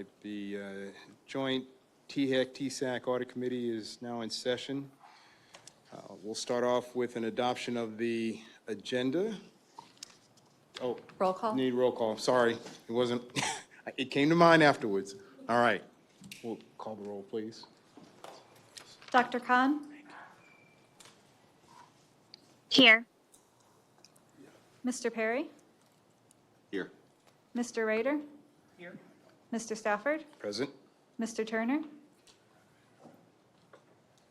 right, the joint THEC TSAC Audit Committee is now in session. We'll start off with an adoption of the agenda. Oh. Roll call? Need roll call, sorry, it wasn't, it came to mind afterwards. All right, we'll call the roll, please. Dr. Khan? Here. Mr. Perry? Here. Mr. Rader? Here. Mr. Stafford? Present. Mr. Turner?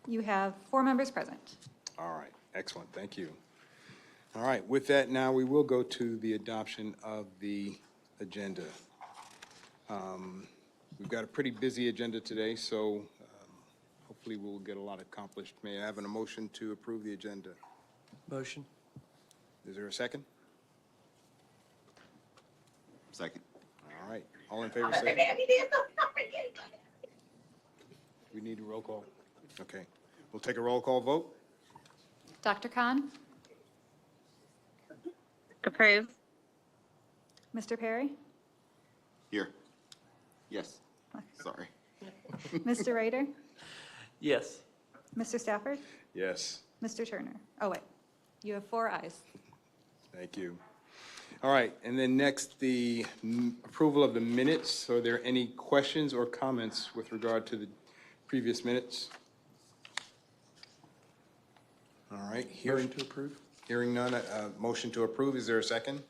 You have 4 members present. All right, excellent, thank you. All right, with that now, we will go to the adoption of the agenda. We've got a pretty busy agenda today, so hopefully we'll get a lot accomplished. May I have a motion to approve the agenda? Motion. Is there a second? Second. All right, all in favor say. We need a roll call. Okay, we'll take a roll call vote. Dr. Khan? Approve. Mr. Perry? Here. Yes. Sorry. Mr. Rader? Yes. Mr. Stafford? Yes, Mr. Turner? Oh, wait. You have 4 ayes. thank you. All right, and then next, the approval of the minutes. Are there any questions or comments with regard to the previous minutes? All right, Motion to approve. Hearing none, motion to approve. Is there a second?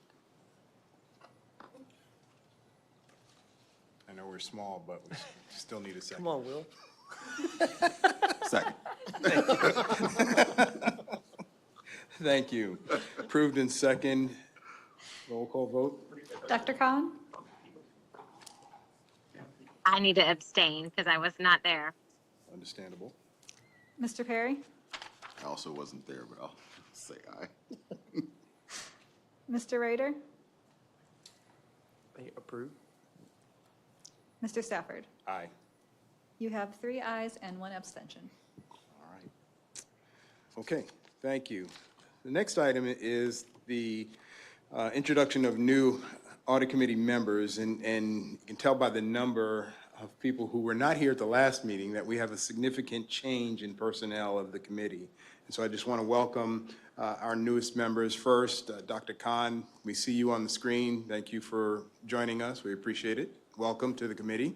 I know we're small, but we still need a second. Come on, Will. Second. Thank you. Approved in second. Roll call vote. Dr. Khan? I need to abstain because I was not there. Understandable. Mr. Perry? I also wasn't there, but I'll say aye. Mr. Rader? Approve. Mr. Stafford? Aye. You have 3 ayes and 1 abstention. All right. Okay, thank you. The next item is the introduction of new audit committee members, and you can tell by the number of people who were not here at the last meeting that we have a significant change in personnel of the committee. And so I just want to welcome our newest members. First, Dr. Khan, we see you on the screen. Thank you for joining us. We appreciate it. Welcome to the committee.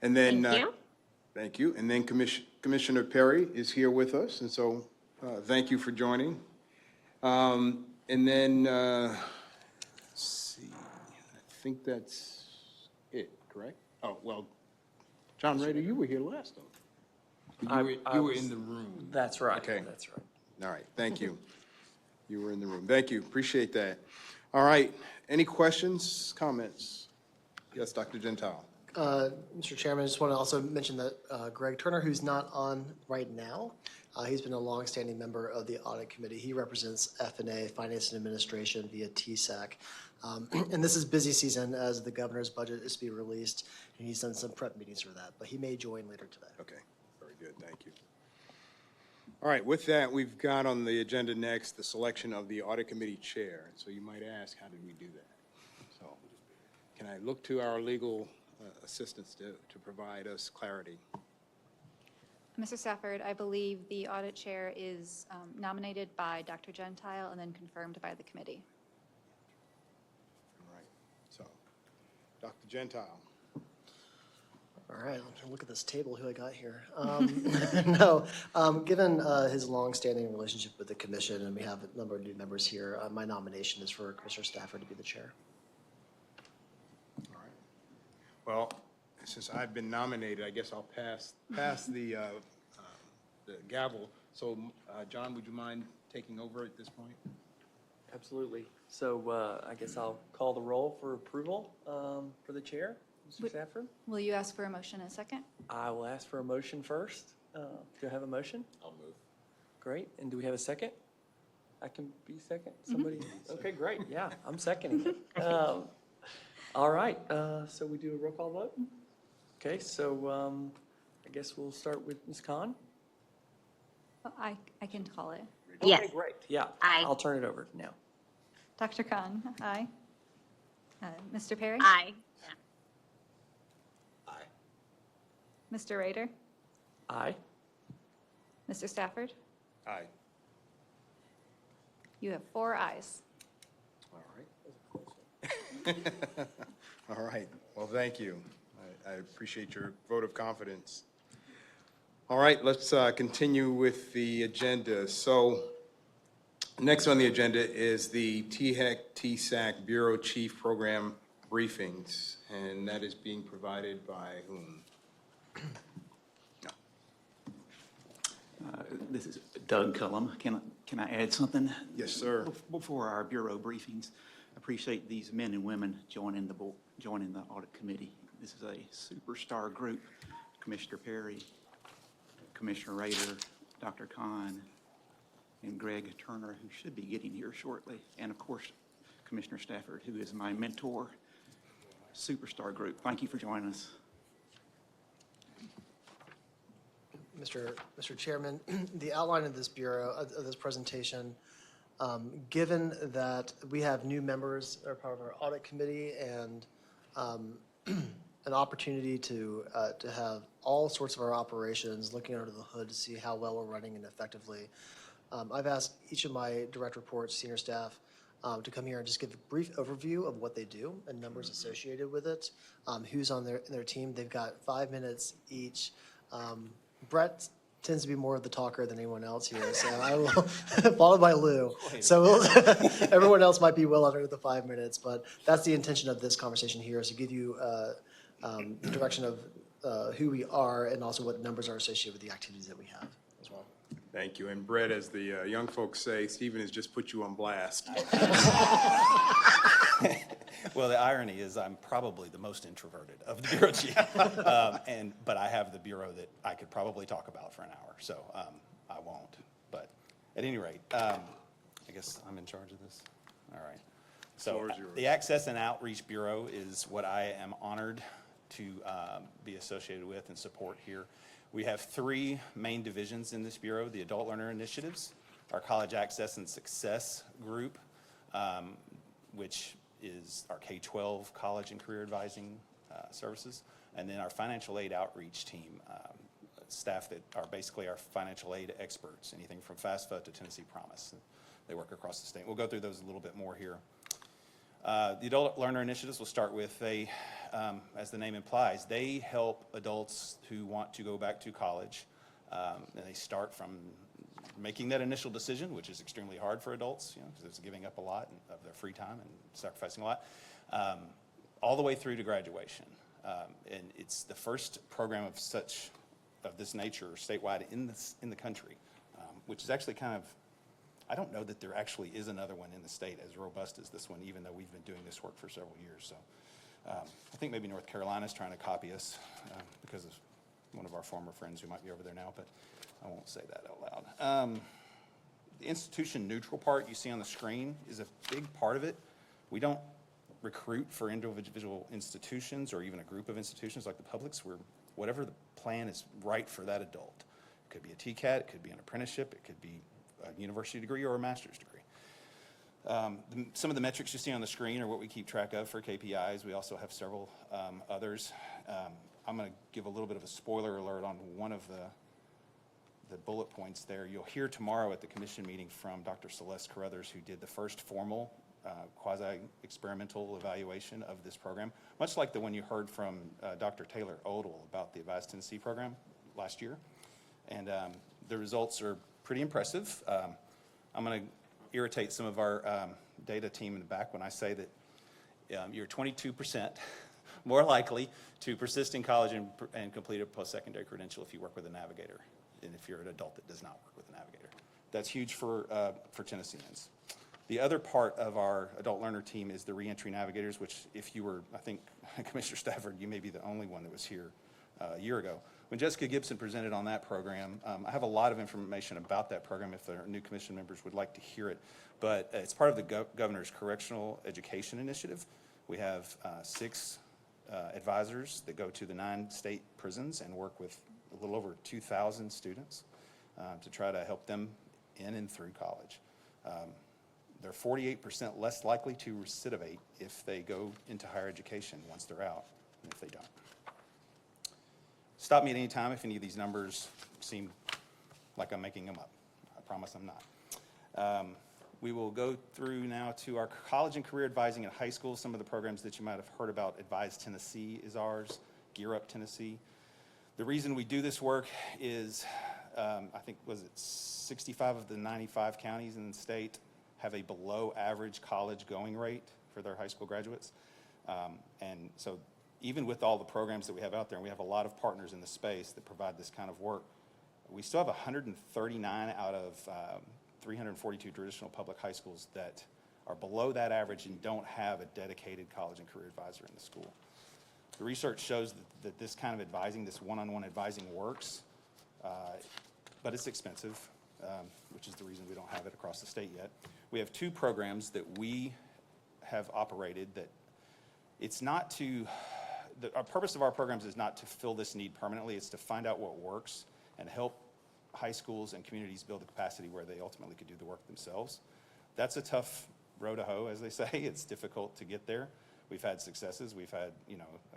And then, Thank you. Thank you. And then Commissioner Perry is here with us, and so thank you for joining. And then, let's see, I think that's it, correct? Oh, well, John Rader, you were here last time. You were in the room. That's right. Okay. That's right. All right, thank you. You were in the room. Thank you, appreciate that. All right, any questions, comments? Yes, Dr. Gentile. Mr. Chairman, I just want to also mention that Greg Turner, who's not on right now, he's been a longstanding member of the Audit Committee. He represents F&A, Finance and Administration, via TSAC. And this is busy season as the governor's budget is to be released, and he's done some prep meetings for that, but he may join later today. Okay, very good, thank you. All right, with that, we've got on the agenda next the selection of the Audit Committee Chair. So you might ask, how did we do that? So can I look to our legal assistants to provide us clarity? Mr. Stafford, I believe the audit chair is nominated by Dr. Gentile and then confirmed by the committee. All right, so, Dr. Gentile. All right, I'm trying to look at this table, who I got here. No, given his longstanding relationship with the commission, and we have a number of new members here, my nomination is for Commissioner Stafford to be the chair. All right. Well, since I've been nominated, I guess I'll pass the gavel. So, John, would you mind taking over at this point? Absolutely. So I guess I'll call the roll for approval for the chair, Mr. Stafford. Will you ask for a motion in a second? I will ask for a motion first. Do I have a motion? I'll move. Great. And do we have a second? I can be second? Somebody? Okay, great. Yeah, I'm seconding it. All right. So we do a roll call vote? Okay, so I guess we'll start with Ms. Khan. Oh, I can call it. Yes. Okay, great. Yeah. Aye. I'll turn it over now. Dr. Khan, aye. Mr. Perry? Aye. Mr. Rader? Aye. Mr. Stafford? Aye. You have 4 ayes. All right. All right, well, thank you. I appreciate your vote of confidence. All right, let's continue with the agenda. So next on the agenda is the THEC TSAC Bureau Chief Program briefings, and that is being provided by whom? This is Doug Cullum. Can I add something? Yes, sir. Before our bureau briefings, I appreciate these men and women joining the audit committee. This is a superstar group. Commissioner Perry, Commissioner Rader, Dr. Khan, and Greg Turner, who should be getting here shortly, and of course, Commissioner Stafford, who is my mentor. Superstar group. Thank you for joining us. Mr. Chairman, the outline of this bureau, of this presentation, given that we have new members that are part of our audit committee and an opportunity to have all sorts of our operations looking under the hood to see how well we're running and effectively, I've asked each of my direct reports, senior staff, to come here and just give a brief overview of what they do and numbers associated with it, who's on their team. They've got 5 minutes each. Brett tends to be more of the talker than anyone else here, so I will, followed by Lou. So everyone else might be well under the 5 minutes, but that's the intention of this conversation here, is to give you the direction of who we are and also what numbers are associated with the activities that we have as well. Thank you. And Brett, as the young folks say, Stephen has just put you on blast. Well, the irony is I'm probably the most introverted of the bureau chief, but I have the bureau that I could probably talk about for an hour, so I won't. But at any rate, I guess I'm in charge of this. All right. So Floor is yours. the Access and Outreach Bureau is what I am honored to be associated with and support here. We have 3 main divisions in this bureau: the Adult Learner Initiatives, our College Access and Success Group, which is our K-12 college and career advising services, and then our financial aid outreach team, staff that are basically our financial aid experts, anything from FAFSA to Tennessee Promise. They work across the state. We'll go through those a little bit more here. The Adult Learner Initiatives, we'll start with, as the name implies, they help adults who want to go back to college, and they start from making that initial decision, which is extremely hard for adults, because it's giving up a lot of their free time and sacrificing a lot, all the way through to graduation. And it's the first program of this nature statewide in the country, which is actually kind of, I don't know that there actually is another one in the state as robust as this one, even though we've been doing this work for several years. So I think maybe North Carolina's trying to copy us because of one of our former friends who might be over there now, but I won't say that out loud. The institution neutral part you see on the screen is a big part of it. We don't recruit for individual institutions or even a group of institutions like the publics. Whatever the plan is right for that adult. It could be a TCAT, it could be an apprenticeship, it could be a university degree or a master's degree. Some of the metrics you see on the screen are what we keep track of for KPIs. We also have several others. I'm going to give a little bit of a spoiler alert on one of the bullet points there. You'll hear tomorrow at the commission meeting from Dr. Celeste Carruthers, who did the first formal quasi-experimental evaluation of this program, much like the one you heard from Dr. Taylor Odell about the Advise Tennessee program last year. And the results are pretty impressive. I'm going to irritate some of our data team in the back when I say that you're 22% more likely to persist in college and complete a post-secondary credential if you work with a navigator than if you're an adult that does not work with a navigator. That's huge for Tennesseans. The other part of our adult learner team is the reentry navigators, which if you were, I think, Commissioner Stafford, you may be the only one that was here a year ago. When Jessica Gibson presented on that program, I have a lot of information about that program if there are new commission members would like to hear it, but it's part of the Governor's Correctional Education Initiative. We have 6 advisors that go to the 9 state prisons and work with a little over 2,000 students to try to help them in and through college. They're 48% less likely to recidivate if they go into higher education once they're out than if they don't. Stop me at any time if any of these numbers seem like I'm making them up. I promise I'm not. We will go through now to our college and career advising in high school. Some of the programs that you might have heard about. Advise Tennessee is ours. Gear Up Tennessee. The reason we do this work is, I think, was it 65 of the 95 counties in the state have a below average college going rate for their high school graduates. And so even with all the programs that we have out there, and we have a lot of partners in the space that provide this kind of work, we still have 139 out of 342 traditional public high schools that are below that average and don't have a dedicated college and career advisor in the school. The research shows that this kind of advising, this one-on-one advising works, but it's expensive, which is the reason we don't have it across the state yet. We have 2 programs that we have operated that it's not to, our purpose of our programs is not to fill this need permanently, it's to find out what works and help high schools and communities build the capacity where they ultimately could do the work themselves. That's a tough row to hoe, as they say. It's difficult to get there. We've had successes. We've had,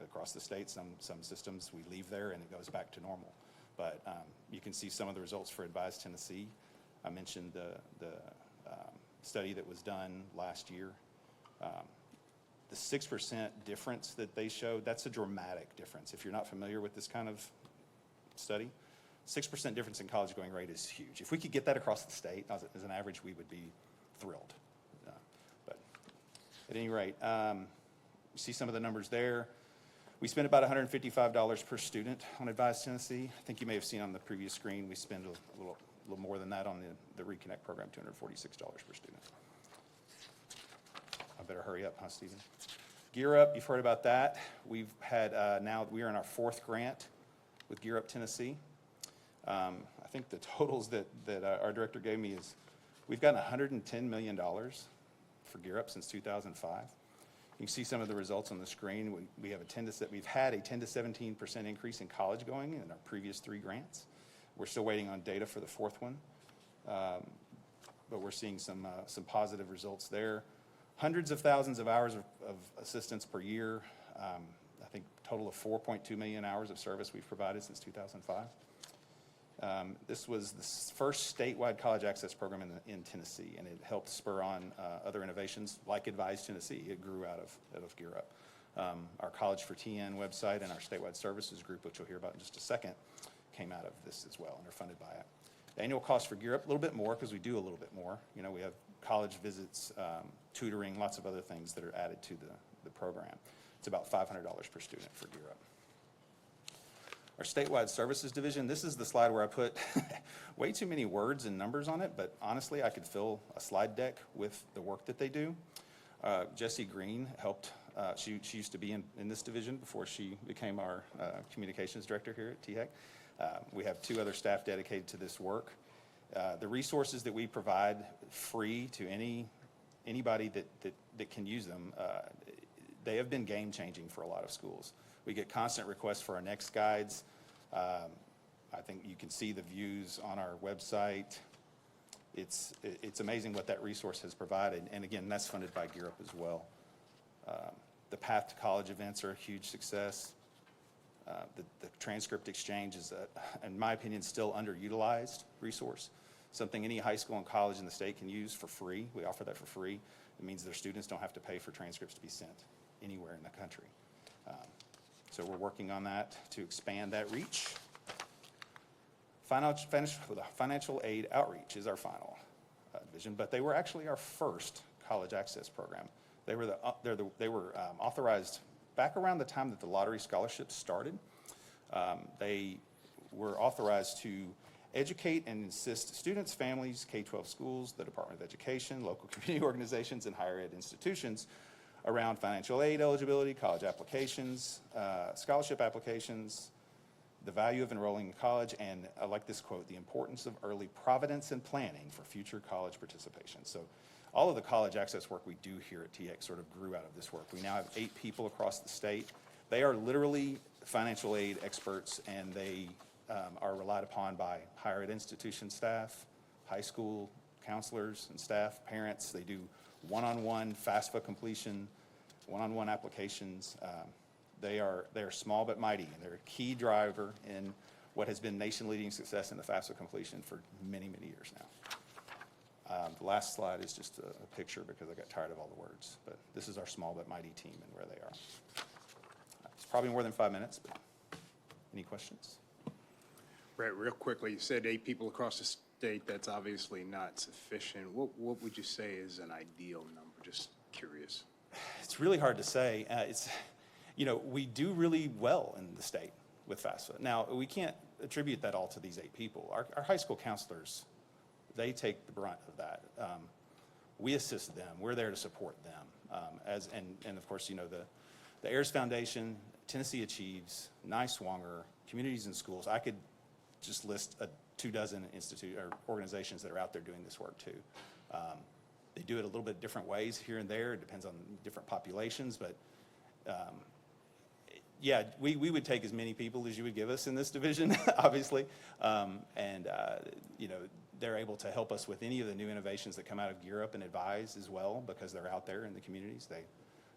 across the state, some systems we leave there and it goes back to normal. But you can see some of the results for Advise Tennessee. I mentioned the study that was done last year. The 6% difference that they showed, that's a dramatic difference. If you're not familiar with this kind of study, 6% difference in college going rate is huge. If we could get that across the state as an average, we would be thrilled. But at any rate, you see some of the numbers there. We spend about $155 per student on Advise Tennessee. I think you may have seen on the previous screen, we spend a little more than that on the Reconnect program, $246 per student. I better hurry up, huh, Stephen? Gear Up, you've heard about that. We've had, now we are in our 4th grant with Gear Up Tennessee. I think the totals that our director gave me is we've gotten $110 million for Gear Up since 2005. You can see some of the results on the screen. We've had a 10 to 17% increase in college going in our previous 3 grants. We're still waiting on data for the 4th one, but we're seeing some positive results there. Hundreds of thousands of hours of assistance per year. I think total of 4.2 million hours of service we've provided since 2005. This was the first statewide college access program in Tennessee, and it helped spur on other innovations like Advise Tennessee. It grew out of Gear Up. Our College for TN website and our statewide services group, which you'll hear about in just a second, came out of this as well, and are funded by it. The annual cost for Gear Up, a little bit more because we do a little bit more. We have college visits, tutoring, lots of other things that are added to the program. It's about $500 per student for Gear Up. Our statewide services division, this is the slide where I put way too many words and numbers on it, but honestly, I could fill a slide deck with the work that they do. Jessie Green helped, she used to be in this division before she became our communications director here at THEC. We have 2 other staff dedicated to this work. The resources that we provide free to anybody that can use them, they have been game-changing for a lot of schools. We get constant requests for our next guides. I think you can see the views on our website. It's amazing what that resource has provided. And again, that's funded by Gear Up as well. The Path to College events are a huge success. The transcript exchange is, in my opinion, still underutilized resource. Something any high school and college in the state can use for free. We offer that for free. It means their students don't have to pay for transcripts to be sent anywhere in the country. So we're working on that to expand that reach. Financial aid outreach is our final division, but they were actually our first college access program. They were authorized back around the time that the lottery scholarships started. They were authorized to educate and assist students, families, K-12 schools, the Department of Education, local community organizations, and higher ed institutions around financial aid eligibility, college applications, scholarship applications, the value of enrolling in college, and I like this quote, the importance of early providence and planning for future college participation. So all of the college access work we do here at TX sort of grew out of this work. We now have 8 people across the state. They are literally financial aid experts, and they are relied upon by higher ed institution staff, high school counselors and staff, parents. They do one-on-one FAFSA completion, one-on-one applications. They are small but mighty, and they're a key driver in what has been nation-leading success in the FAFSA completion for many, many years now. The last slide is just a picture because I got tired of all the words, but this is our small but mighty team and where they are. It's probably more than 5 minutes, but any questions? Brett, real quickly, you said 8 people across the state. That's obviously not sufficient. What would you say is an ideal number? Just curious. It's really hard to say. We do really well in the state with FAFSA. Now, we can't attribute that all to these 8 people. Our high school counselors, they take the brunt of that. We assist them. We're there to support them. And of course, the Ayers Foundation, Tennessee Achieves, NYSWANGR, Communities in Schools. I could just list 24 organizations that are out there doing this work too. They do it a little bit different ways here and there. It depends on different populations, but yeah, we would take as many people as you would give us in this division, obviously. They're able to help us with any of the new innovations that come out of Gear Up and advise as well, because they're out there in the communities.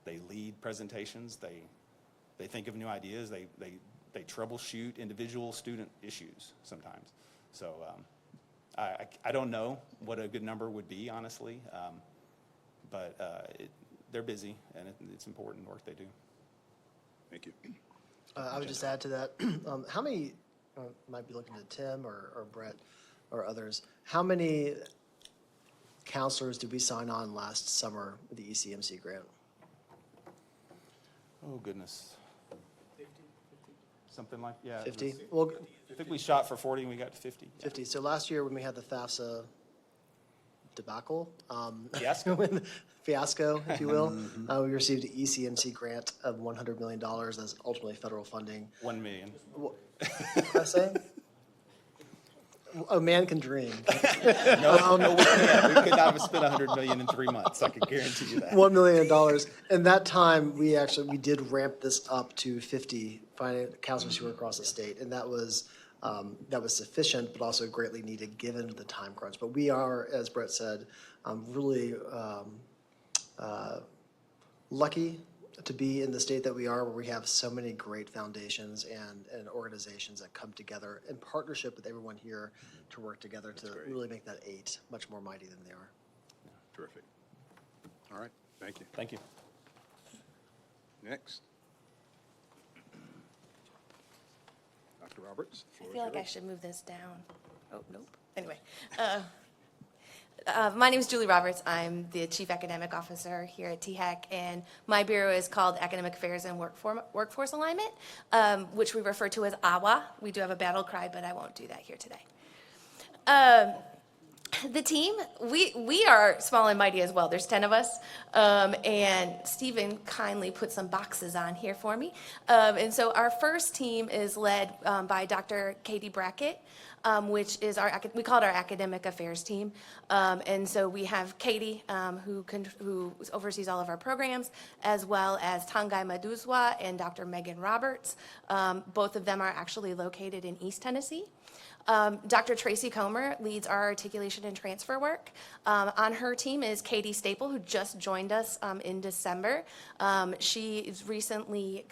They lead presentations. They think of new ideas. They troubleshoot individual student issues sometimes. So I don't know what a good number would be, honestly, but they're busy, and it's important work they do. Thank you. I would just add to that, how many, might be looking to Tim or Brett or others, how many counselors did we sign on last summer with the ECMC grant? Oh, goodness. 50? Something like, yeah. 50? Well, I think we shot for 40 and we got to 50. Yeah. 50. So last year when we had the FAFSA debacle, Fiasco. fiasco, if you will, we received an ECMC grant of $100 million. That's ultimately federal funding. 1 million. What did I say? A man can dream. No, we can't. We could not have spent $100 million in 3 months. I can guarantee you that. $1 million. And that time, we did ramp this up to 50 counselors who were across the state, and that was sufficient, but also greatly needed given the time crunch. But we are, as Brett said, really lucky to be in the state that we are, where we have so many great foundations and organizations that come together in partnership with everyone here to work together to really make that 8 much more mighty than they are. Terrific. All right. Thank you. Thank you. Next. Dr. Roberts. the I floor feel is like I yours. should move this down. Oh, nope. Anyway. My name is Julie Roberts. I'm the Chief Academic Officer here at THEC, and my bureau is called Academic Affairs and Workforce Alignment, which we refer to as AWA. We do have a battle cry, but I won't do that here today. The team, we are small and mighty as well. There's 10 of us, and Stephen kindly put some boxes on here for me. And so our first team is led by Dr. Katie Brackett, which is we call it our academic affairs team. And so we have Katie, who oversees all of our programs, as well as Tangai Maduzwa and Dr. Megan Roberts. Both of them are actually located in East Tennessee. Dr. Tracy Comer leads our articulation and transfer work. On her team is Katie Staple, who just joined us in December. She is recently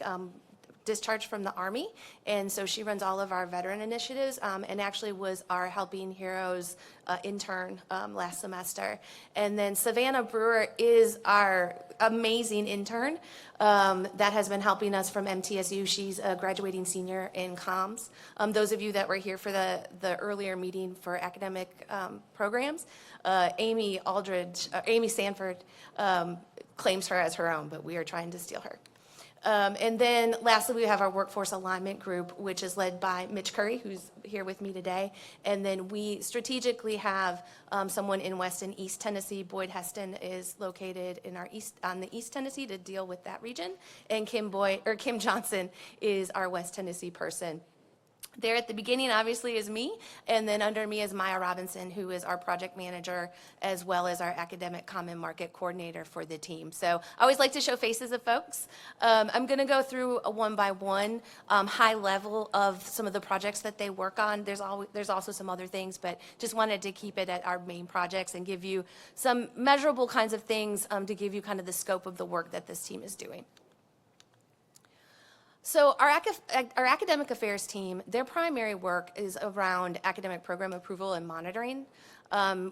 discharged from the Army, and so she runs all of our veteran initiatives, and actually was our Helping Heroes intern last semester. And then Savannah Brewer is our amazing intern that has been helping us from MTSU. She's a graduating senior in comms. Those of you that were here for the earlier meeting for academic programs, Amy Sanford claims her as her own, but we are trying to steal her. And then lastly, we have our workforce alignment group, which is led by Mitch Curry, who's here with me today. And then we strategically have someone in West and East Tennessee. Boyd Heston is located on the East Tennessee to deal with that region. And Kim Johnson is our West Tennessee person. There at the beginning, obviously, is me, and then under me is Maya Robinson, who is our project manager, as well as our academic common market coordinator for the team. So I always like to show faces of folks. I'm going to go through a one by one, high level of some of the projects that they work on. There's also some other things, but just wanted to keep it at our main projects and give you some measurable kinds of things to give you kind of the scope of the work that this team is doing. So our academic affairs team, their primary work is around academic program approval and monitoring.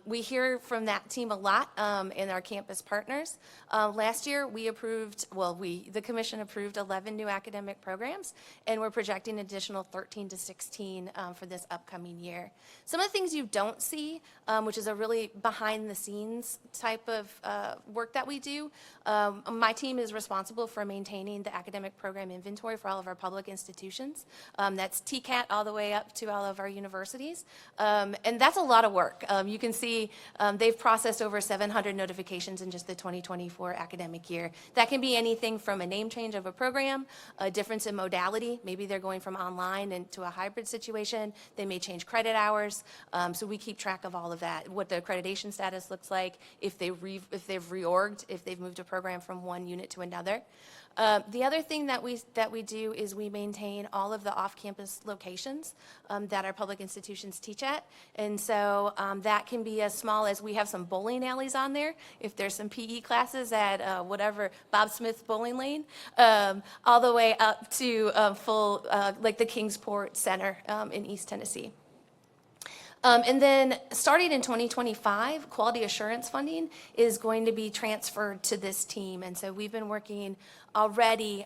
We hear from that team a lot in our campus partners. Last year, the commission approved 11 new academic programs, and we're projecting an additional 13 to 16 for this upcoming year. Some of the things you don't see, which is a really behind-the-scenes type of work that we do, my team is responsible for maintaining the academic program inventory for all of our public institutions. That's TCAT all the way up to all of our universities, and that's a lot of work. You can see they've processed over 700 notifications in just the 2024 academic year. That can be anything from a name change of a program, a difference in modality. Maybe they're going from online into a hybrid situation. They may change credit hours. So we keep track of all of that, what the accreditation status looks like, if they've reorged, if they've moved a program from one unit to another. The other thing that we do is we maintain all of the off-campus locations that our public institutions teach at. And so that can be as small as we have some bowling alleys on there. If there's some PE classes at whatever, Bob Smith Bowling Lane, all the way up to full, like the Kingsport Center in East Tennessee. And then starting in 2025, quality assurance funding is going to be transferred to this team. And so we've been working already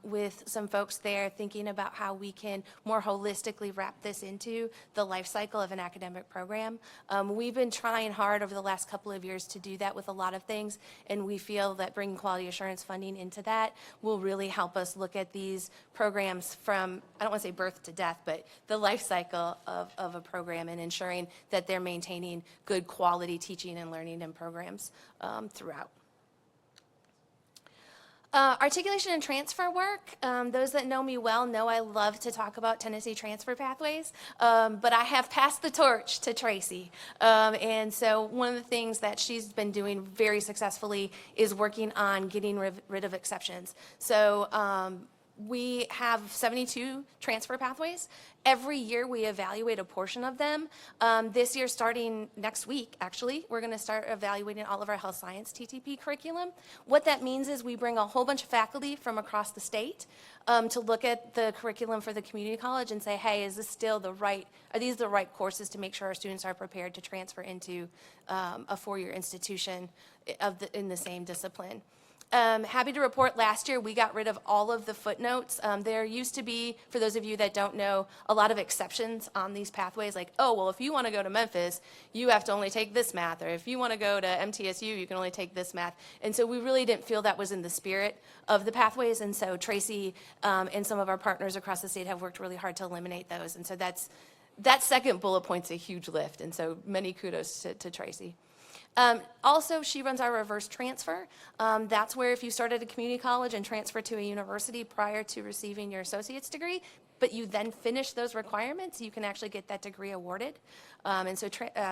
with some folks there thinking about how we can more holistically wrap this into the life cycle of an academic program. We've been trying hard over the last couple of years to do that with a lot of things, and we feel that bringing quality assurance funding into that will really help us look at these programs from, I don't want to say birth to death, but the life cycle of a program and ensuring that they're maintaining good quality teaching and learning and programs throughout. Articulation and transfer work. Those that know me well know I love to talk about Tennessee transfer pathways, but I have passed the torch to Tracy. And so one of the things that she's been doing very successfully is working on getting rid of exceptions. So we have 72 transfer pathways. Every year we evaluate a portion of them. This year, starting next week, actually, we're going to start evaluating all of our health science TTP curriculum. What that means is we bring a whole bunch of faculty from across the state to look at the curriculum for the community college and say, hey, is this still are these the right courses to make sure our students are prepared to transfer into a four-year institution in the same discipline. Happy to report last year we got rid of all of the footnotes. There used to be, for those of you that don't know, a lot of exceptions on these pathways, like, oh, well, if you want to go to Memphis, you have to only take this math, or if you want to go to MTSU, you can only take this math. And so we really didn't feel that was in the spirit of the pathways, and so Tracy and some of our partners across the state have worked really hard to eliminate those. And so that second bullet point's a huge lift, and so many kudos to Tracy. Also, she runs our reverse transfer. That's where if you start at a community college and transfer to a university prior to receiving your associate's degree, but you then finish those requirements, you can actually get that degree awarded. And so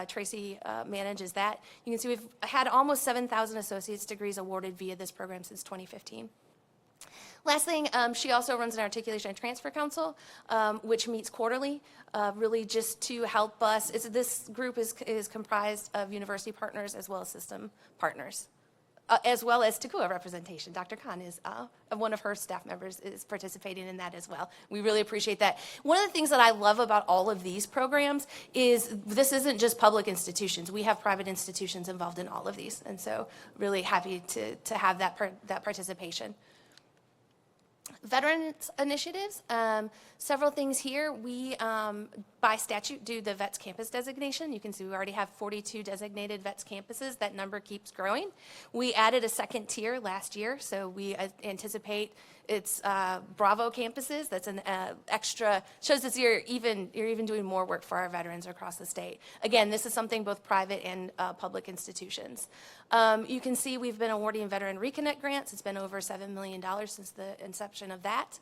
Tracy manages that. You can see we've had almost 7,000 associate's degrees awarded via this program since 2015. Last thing, she also runs an Articulation and Transfer Council, which meets quarterly, really just to help us. This group is comprised of university partners as well as system partners, as well as TCUA representation. Dr. Khan is one of her staff members is participating in that as well. We really appreciate that. One of the things that I love about all of these programs is this isn't just public institutions. We have private institutions involved in all of these, and so really happy to have that participation. Veterans initiatives, several things here. We, by statute, do the VETS campus designation. You can see we already have 42 designated VETS campuses. That number keeps growing. We added a second tier last year, so we anticipate it's Bravo campuses. That's an extra, shows that you're even doing more work for our veterans across the state. Again, this is something both private and public institutions. You can see we've been awarding Veteran Reconnect grants. It's been over $7 million since the inception of that.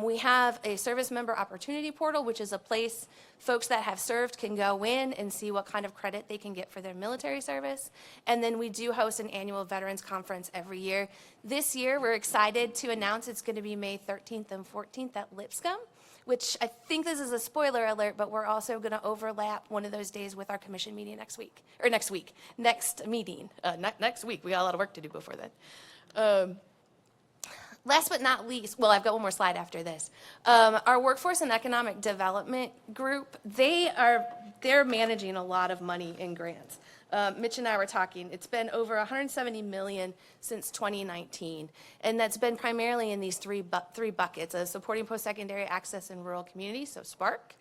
We have a service member opportunity portal, which is a place folks that have served can go in and see what kind of credit they can get for their military service. And then we do host an annual Veterans Conference every year. This year, we're excited to announce it's going to be May 13th and 14th at Lipscomb, which I think this is a spoiler alert, but we're also going to overlap one of those days with our commission meeting next week. Next week. Next meeting. Next week. We got a lot of work to do before then. Last but not least, well, I've got one more slide after this. Our Workforce and Economic Development Group, they're managing a lot of money in grants. Mitch and I were talking, it's been over $170 million since 2019, and that's been primarily in these three buckets: supporting post-secondary access in rural communities, so SPARK,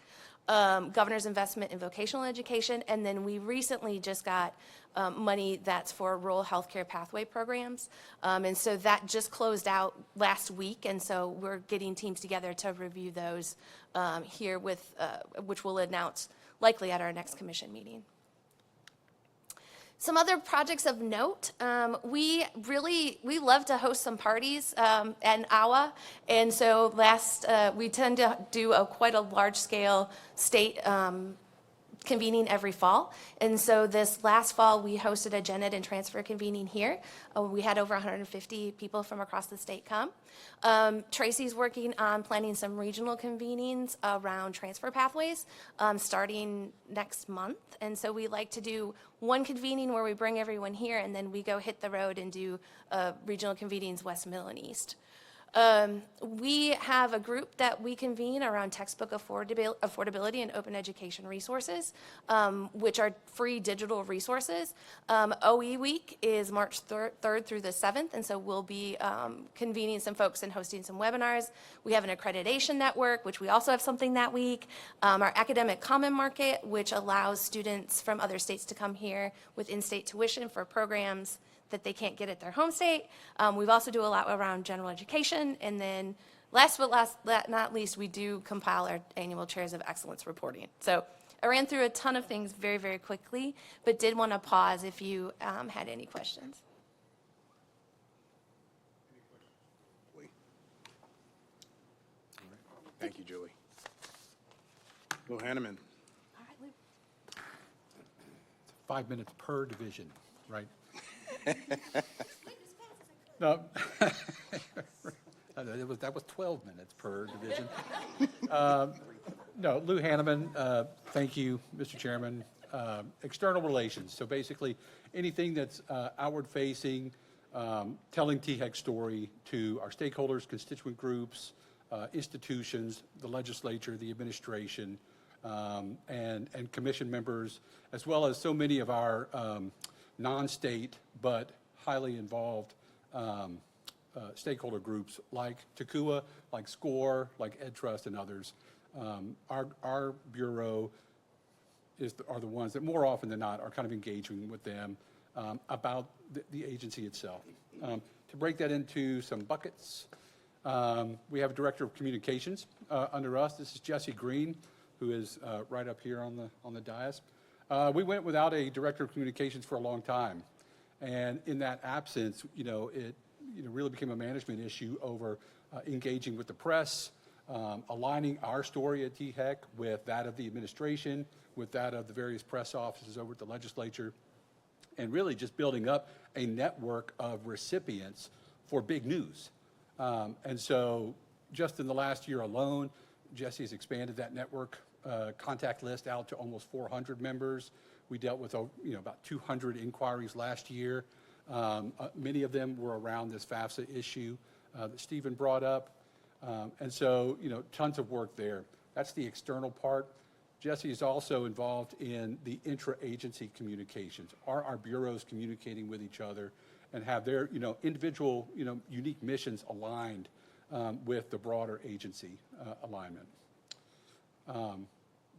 governor's investment in vocational education, and then we recently just got money that's for rural healthcare pathway programs. And so that just closed out last week, and so we're getting teams together to review those here with, which we'll announce likely at our next commission meeting. Some other projects of note, we love to host some parties at AWA, and so we tend to do quite a large-scale state convening every fall. And so this last fall, we hosted a Gen Ed and transfer convening here. We had over 150 people from across the state come. Tracy's working on planning some regional convenings around transfer pathways starting next month. And so we like to do one convening where we bring everyone here, and then we go hit the road and do regional convenings west, middle, and east. We have a group that we convene around textbook affordability and open education resources, which are free digital resources. OE Week is March 3rd through the 7th, and so we'll be convening some folks and hosting some webinars. We have an accreditation network, which we also have something that week. Our academic common market, which allows students from other states to come here with in-state tuition for programs that they can't get at their home state. We've also do a lot around general education. And then last but not least, we do compile our annual Chairs of Excellence reporting. So I ran through a ton of things very, very quickly, but did want to pause if you had any questions. Thank you, Julie. Lou Hanneman. 5 minutes per division, right? No, that was 12 minutes per division. No, Lou Hanneman, thank you, Mr. Chairman. External relations, so basically anything that's outward-facing, telling THEC story to our stakeholders, constituent groups, institutions, the legislature, the administration, and commission members, as well as so many of our non-state but highly involved stakeholder groups like TACUA, like SCORE, like EdTrust, and others. Our bureau are the ones that more often than not are kind of engaging with them about the agency itself. To break that into some buckets, we have a director of communications under us. This is Jesse Green, who is right up here on the dais. We went without a director of communications for a long time, and in that absence, it really became a management issue over engaging with the press, aligning our story at THEC with that of the administration, with that of the various press offices over at the legislature, and really just building up a network of recipients for big news. And so just in the last year alone, Jesse has expanded that network contact list out to almost 400 members. We dealt with about 200 inquiries last year. Many of them were around this FAFSA issue that Stephen brought up. And so, tons of work there. That's the external part. Jesse is also involved in the intra-agency communications. Are our bureaus communicating with each other and have their, individual, unique missions aligned with the broader agency alignment?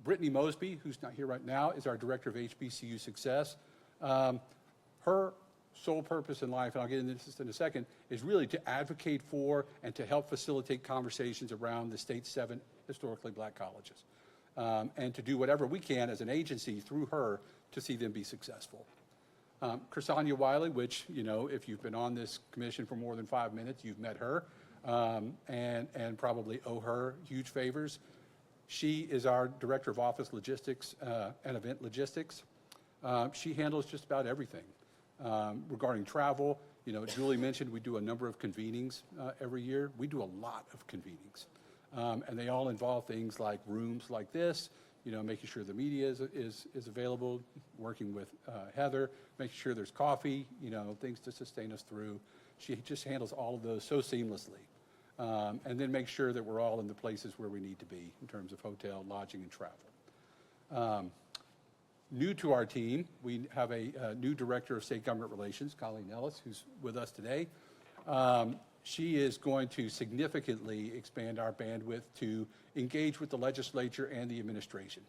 Brittany Mosby, who's not here right now, is our director of HBCU Success. Her sole purpose in life, and I'll get into this in a second, is really to advocate for and to help facilitate conversations around the state's 7 historically black colleges, and to do whatever we can as an agency through her to see them be successful. Chrisania Wiley, which, if you've been on this commission for more than 5 minutes, you've met her, and probably owe her huge favors. She is our director of office logistics and event logistics. She handles just about everything. Regarding travel, Julie mentioned we do a number of convenings every year. We do a lot of convenings. And they all involve things like rooms like this, making sure the media is available, working with Heather, making sure there's coffee, things to sustain us through. She just handles all of those so seamlessly. and then make sure that we're all in the places where we need to be in terms of hotel, lodging, and travel. New to our team, we have a new Director of State Government Relations, Colleen Ellis, who's with us today. She is going to significantly expand our bandwidth to engage with the legislature and the administration,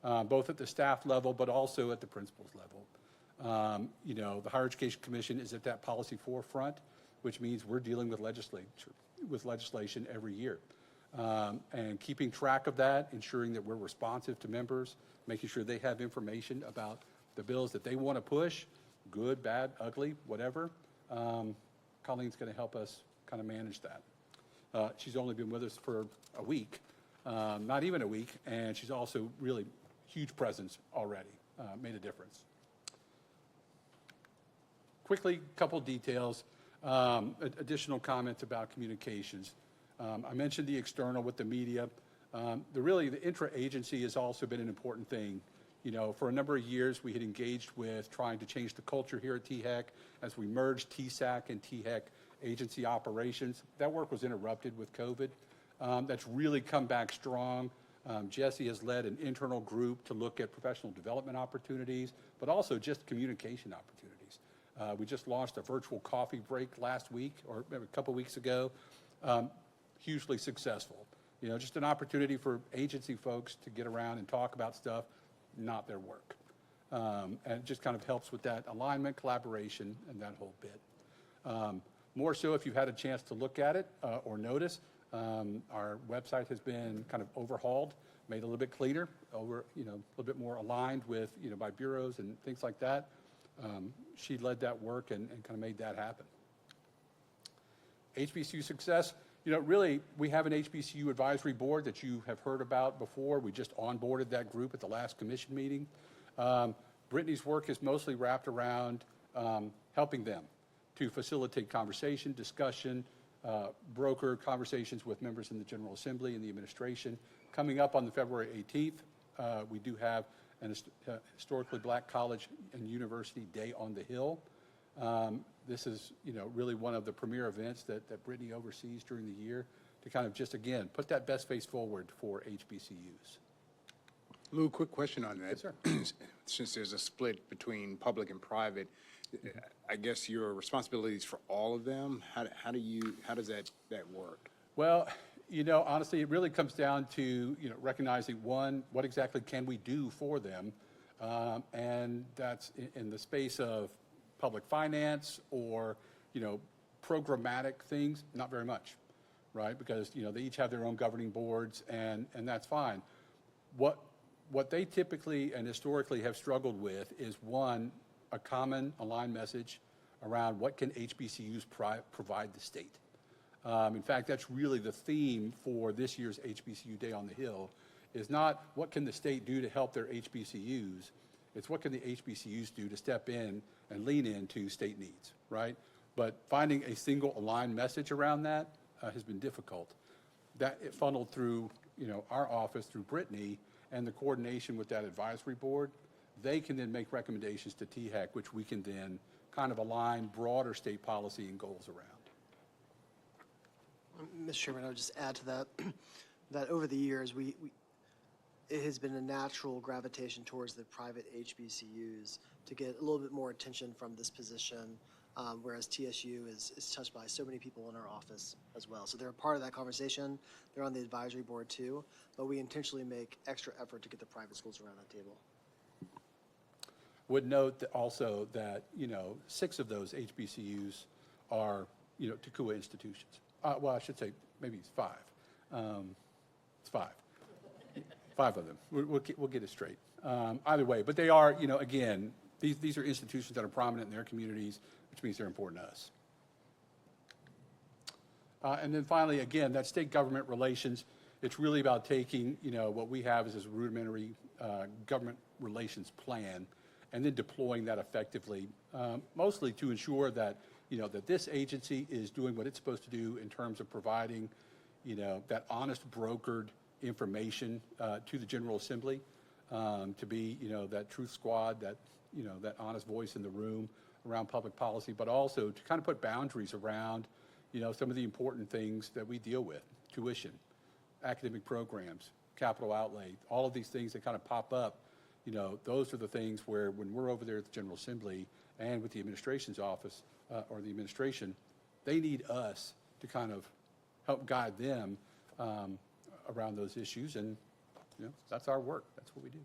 both at the staff level, but also at the principals level. You know, the Higher Education Commission is at that policy forefront, which means we're dealing with legislation every year. And keeping track of that, ensuring that we're responsive to members, making sure they have information about the bills that they want to push, good, bad, ugly, whatever. Colleen's going to help us kind of manage that. She's only been with us for a week, not even a week, and she's also really huge presence already, made a difference. Quickly, couple details, additional comments about communications. I mentioned the external with the media. The intra-agency has also been an important thing. You know, for a number of years, we had engaged with trying to change the culture here at THEC as we merged TSAC and THEC agency operations. That work was interrupted with COVID. That's really come back strong. Jesse has led an internal group to look at professional development opportunities, but also just communication opportunities. We just launched a virtual coffee break last week, or maybe a couple weeks ago. Hugely successful. You know, just an opportunity for agency folks to get around and talk about stuff, not their work. And it just kind of helps with that alignment, collaboration, and that whole bit. More so if you've had a chance to look at it or notice, our website has been kind of overhauled, made a little bit cleaner, a little bit more aligned with, by bureaus and things like that. She led that work and kind of made that happen. HBCU success. Really, we have an HBCU advisory board that you have heard about before. We just onboarded that group at the last commission meeting. Brittany's work is mostly wrapped around helping them to facilitate conversation, discussion, broker conversations with members in the General Assembly and the administration. Coming up on the February 18th, we do have an historically black college and university day on the Hill. This is, really one of the premier events that Brittany oversees during the year to kind of just, again, put that best face forward for HBCUs. Lou, quick question on that. Yes, sir. Since there's a split between public and private, I guess your responsibilities for all of them, how does that work? Well, honestly, it really comes down to, recognizing, one, what exactly can we do for them? And that's in the space of public finance or, programmatic things, not very much, right? Because, they each have their own governing boards and that's fine. What they typically and historically have struggled with is, one, a common aligned message around what can HBCUs provide the state. In fact, that's really the theme for this year's HBCU Day on the Hill, is not what can the state do to help their HBCUs, it's what can the HBCUs do to step in and lean into state needs, right? But finding a single aligned message around that has been difficult. That it funneled through, our office, through Brittany, and the coordination with that advisory board. They can then make recommendations to THEC, which we can then kind of align broader state policy and goals around. Mr. Chairman, I would just add to that, that over the years, it has been a natural gravitation towards the private HBCUs to get a little bit more attention from this position, whereas TSU is touched by so many people in our office as well. So they're a part of that conversation. They're on the advisory board too, but we intentionally make extra effort to get the private schools around that table. Would note that also that, 6 of those HBCUs are, TCUA institutions. Well, I should say maybe it's 5. It's 5. 5 of them. We'll get it straight. Either way, but they are, again, these are institutions that are prominent in their communities, which means they're important to us. And then finally, again, that state government relations, it's really about taking, what we have as a rudimentary government relations plan and then deploying that effectively, mostly to ensure that, that this agency is doing what it's supposed to do in terms of providing, that honest brokered information to the General Assembly, to be, that truth squad, that, that honest voice in the room around public policy, but also to kind of put boundaries around, some of the important things that we deal with: tuition, academic programs, capital outlay, all of these things that kind of pop up. Those are the things where when we're over there at the General Assembly and with the administration's office or the administration, they need us to kind of help guide them around those issues. And, that's our work. That's what we do.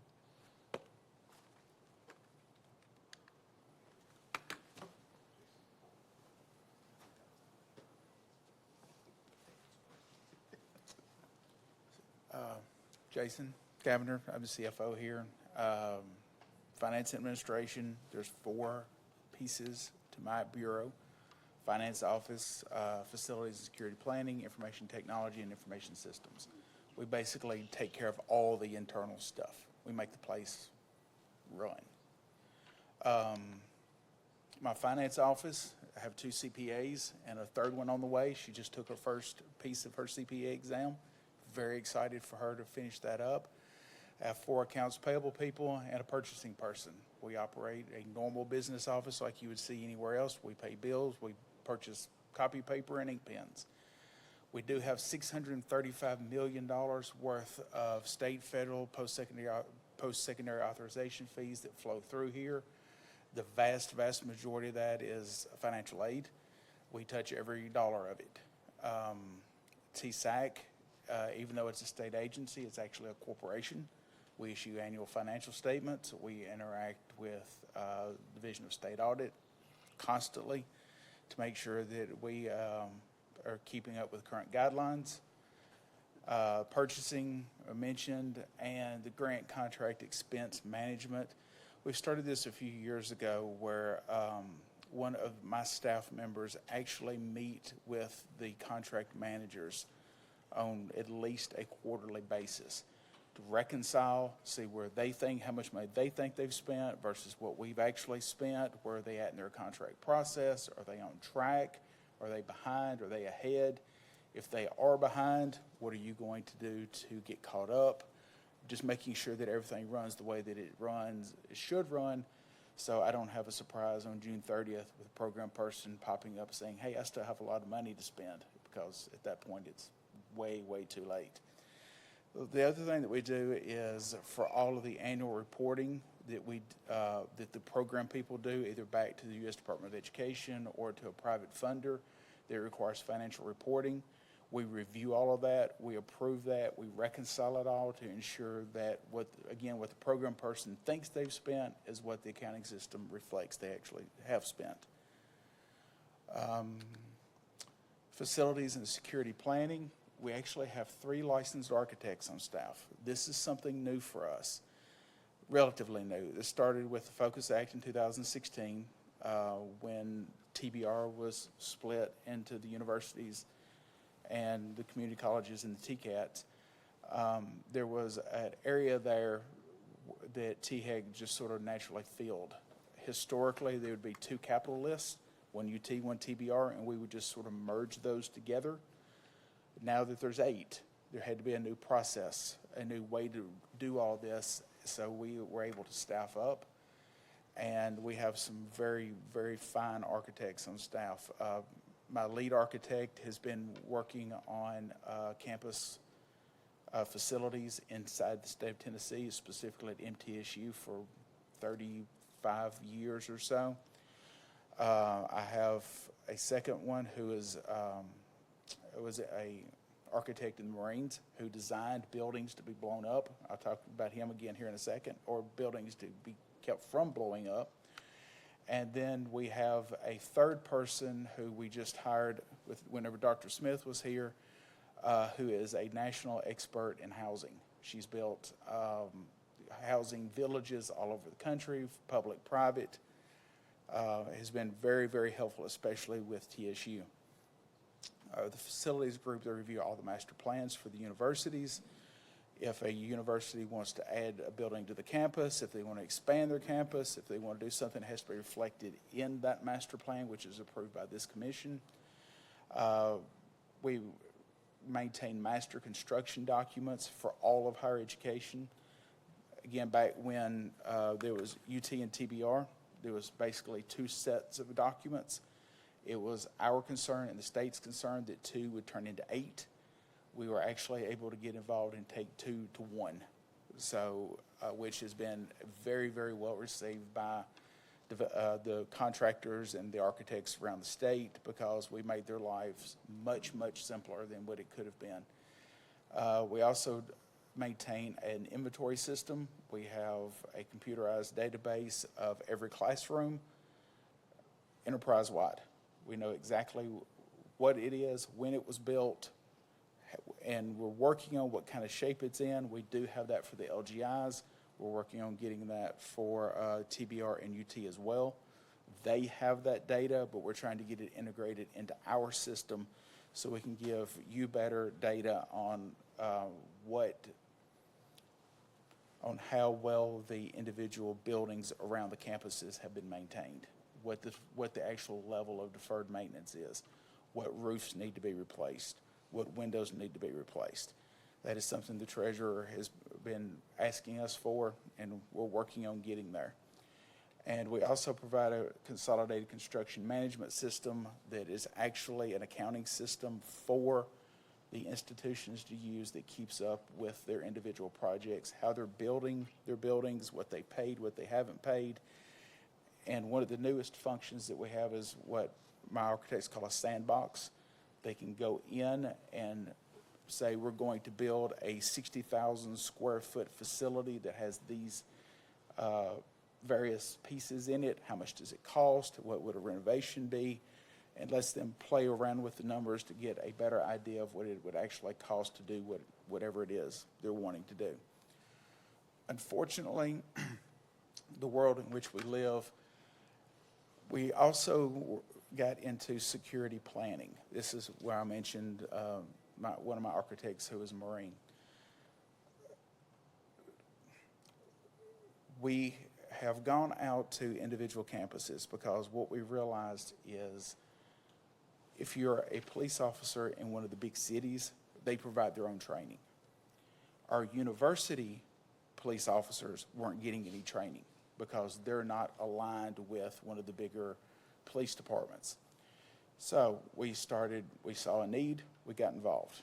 Jason Cavender, I'm the CFO here. Finance Administration, there's 4 pieces to my bureau: Finance Office, Facilities and Security Planning, Information Technology, and Information Systems. We basically take care of all the internal stuff. We make the place run. My Finance Office, I have 2 CPAs and a third one on the way. She just took her first piece of her CPA exam. Very excited for her to finish that up. I have 4 accounts payable people and a purchasing person. We operate a normal business office like you would see anywhere else. We pay bills, we purchase copy paper and ink pens. We do have $635 million worth of state, federal, post-secondary authorization fees that flow through here. The vast majority of that is financial aid. We touch every dollar of it. TSAC, even though it's a state agency, it's actually a corporation. We issue annual financial statements. We interact with the Division of State Audit constantly to make sure that we are keeping up with current guidelines. Purchasing, I mentioned, and the grant contract expense management. We started this a few years ago where one of my staff members actually meet with the contract managers on at least a quarterly basis to reconcile, see where they think, how much money they think they've spent versus what we've actually spent, where are they at in their contract process, are they on track, are they behind, are they ahead? If they are behind, what are you going to do to get caught up? Just making sure that everything runs the way that it should run, so I don't have a surprise on June 30th with a program person popping up saying, hey, I still have a lot of money to spend, because at that point it's way too late. The other thing that we do is for all of the annual reporting that the program people do, either back to the U.S. Department of Education or to a private funder that requires financial reporting. We review all of that, we approve that, we reconcile it all to ensure that what the program person thinks they've spent is what the accounting system reflects they actually have spent. Facilities and security planning, we actually have 3 licensed architects on staff. This is something new for us, relatively new. This started with the Focus Act in 2016 when TBR was split into the universities and the community colleges and the TCATs. There was an area there that THEC just sort of naturally filled. Historically, there would be 2 capital lists, one UT, one TBR, and we would just sort of merge those together. Now that there's 8, there had to be a new process, a new way to do all this, so we were able to staff up. And we have some very fine architects on staff. My lead architect has been working on campus facilities inside the state of Tennessee, specifically at MTSU, for 35 years or so. I have a second one who was a architect in the Marines who designed buildings to be blown up. I'll talk about him again here in a second, or buildings to be kept from blowing up. And then we have a third person who we just hired whenever Dr. Smith was here, who is a national expert in housing. She's built housing villages all over the country, public, private. Has been very helpful, especially with TSU. The facilities group, they review all the master plans for the universities. If a university wants to add a building to the campus, if they want to expand their campus, if they want to do something that has to be reflected in that master plan, which is approved by this commission. We maintain master construction documents for all of higher education. Again, back when there was UT and TBR, there was basically 2 sets of documents. It was our concern and the state's concern that 2 would turn into 8. We were actually able to get involved and take 2 to 1, so which has been very, very well received by the contractors and the architects around the state, because we made their lives much, much simpler than what it could have been. We also maintain an inventory system. We have a computerized database of every classroom enterprise-wide. We know exactly what it is, when it was built, and we're working on what kind of shape it's in. We do have that for the LGIs. We're working on getting that for TBR and UT as well. They have that data, but we're trying to get it integrated into our system so we can give you better data on how well the individual buildings around the campuses have been maintained, what the actual level of deferred maintenance is, what roofs need to be replaced, what windows need to be replaced. That is something the treasurer has been asking us for, and we're working on getting there. And we also provide a consolidated construction management system that is actually an accounting system for the institutions to use that keeps up with their individual projects, how they're building their buildings, what they paid, what they haven't paid. And one of the newest functions that we have is what my architects call a sandbox. They can go in and say, we're going to build a 60,000 square foot facility that has these various pieces in it. How much does it cost? What would a renovation be? And lets them play around with the numbers to get a better idea of what it would actually cost to do whatever it is they're wanting to do. Unfortunately, the world in which we live, we also got into security planning. This is where I mentioned one of my architects who is a Marine. We have gone out to individual campuses because what we realized is if you're a police officer in one of the big cities, they provide their own training. Our university police officers weren't getting any training because they're not aligned with one of the bigger police departments. So we saw a need, we got involved.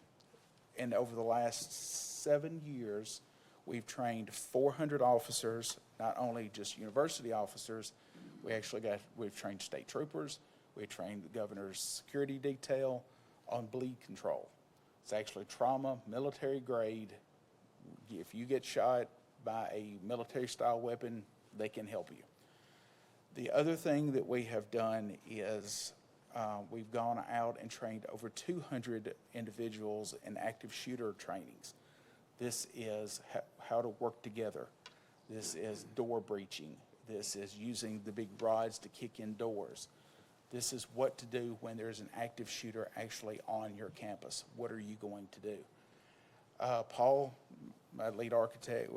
And over the last 7 years, we've trained 400 officers, not only just university officers, we've trained state troopers, we trained the governor's security detail on bleed control. It's actually trauma, military grade. If you get shot by a military-style weapon, they can help you. The other thing that we have done is we've gone out and trained over 200 individuals in active shooter trainings. This is how to work together. This is door breaching. This is using the big rods to kick in doors. This is what to do when there's an active shooter actually on your campus. What are you going to do? Paul, my lead architect,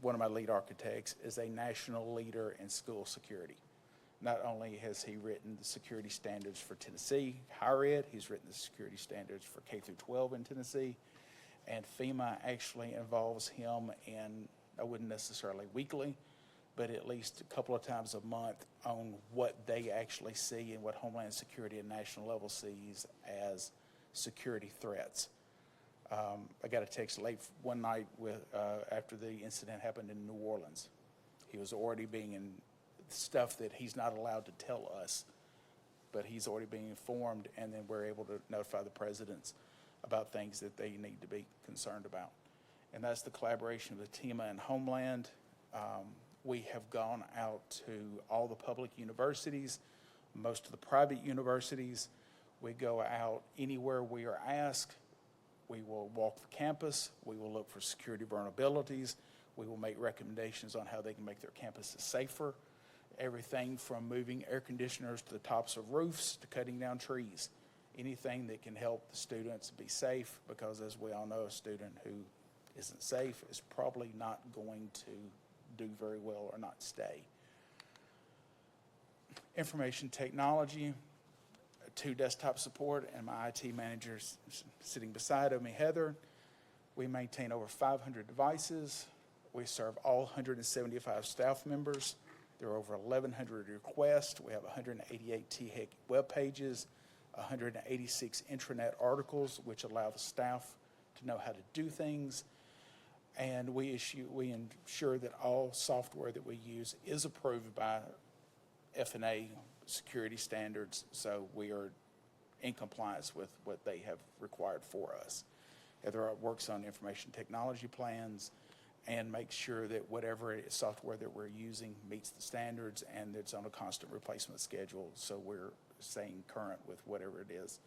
one of my lead architects, is a national leader in school security. Not only has he written the security standards for Tennessee higher ed, he's written the security standards for K through 12 in Tennessee, and FEMA actually involves him in, I wouldn't necessarily weekly, but at least a couple of times a month on what they actually see and what Homeland Security at national level sees as security threats. I got a text late one night after the incident happened in New Orleans. He was already being in stuff that he's not allowed to tell us, but he's already being informed, and then we're able to notify the presidents about things that they need to be concerned about. And that's the collaboration of the TEMA and Homeland. We have gone out to all the public universities, most of the private universities. We go out anywhere we are asked. We will walk the campus. We will look for security vulnerabilities. We will make recommendations on how they can make their campuses safer. Everything from moving air conditioners to the tops of roofs to cutting down trees. Anything that can help the students be safe, because as we all know, a student who isn't safe is probably not going to do very well or not stay. Information technology, 2 desktop support, and my IT manager sitting beside of me, Heather. We maintain over 500 devices. We serve all 175 staff members. There are over 1,100 requests. We have 188 THEC web pages, 186 intranet articles, which allow the staff to know how to do things. And we ensure that all software that we use is approved by F&A security standards, so we are in compliance with what they have required for us. Heather works on information technology plans and makes sure that whatever software that we're using meets the standards and it's on a constant replacement schedule, so we're staying current with whatever it is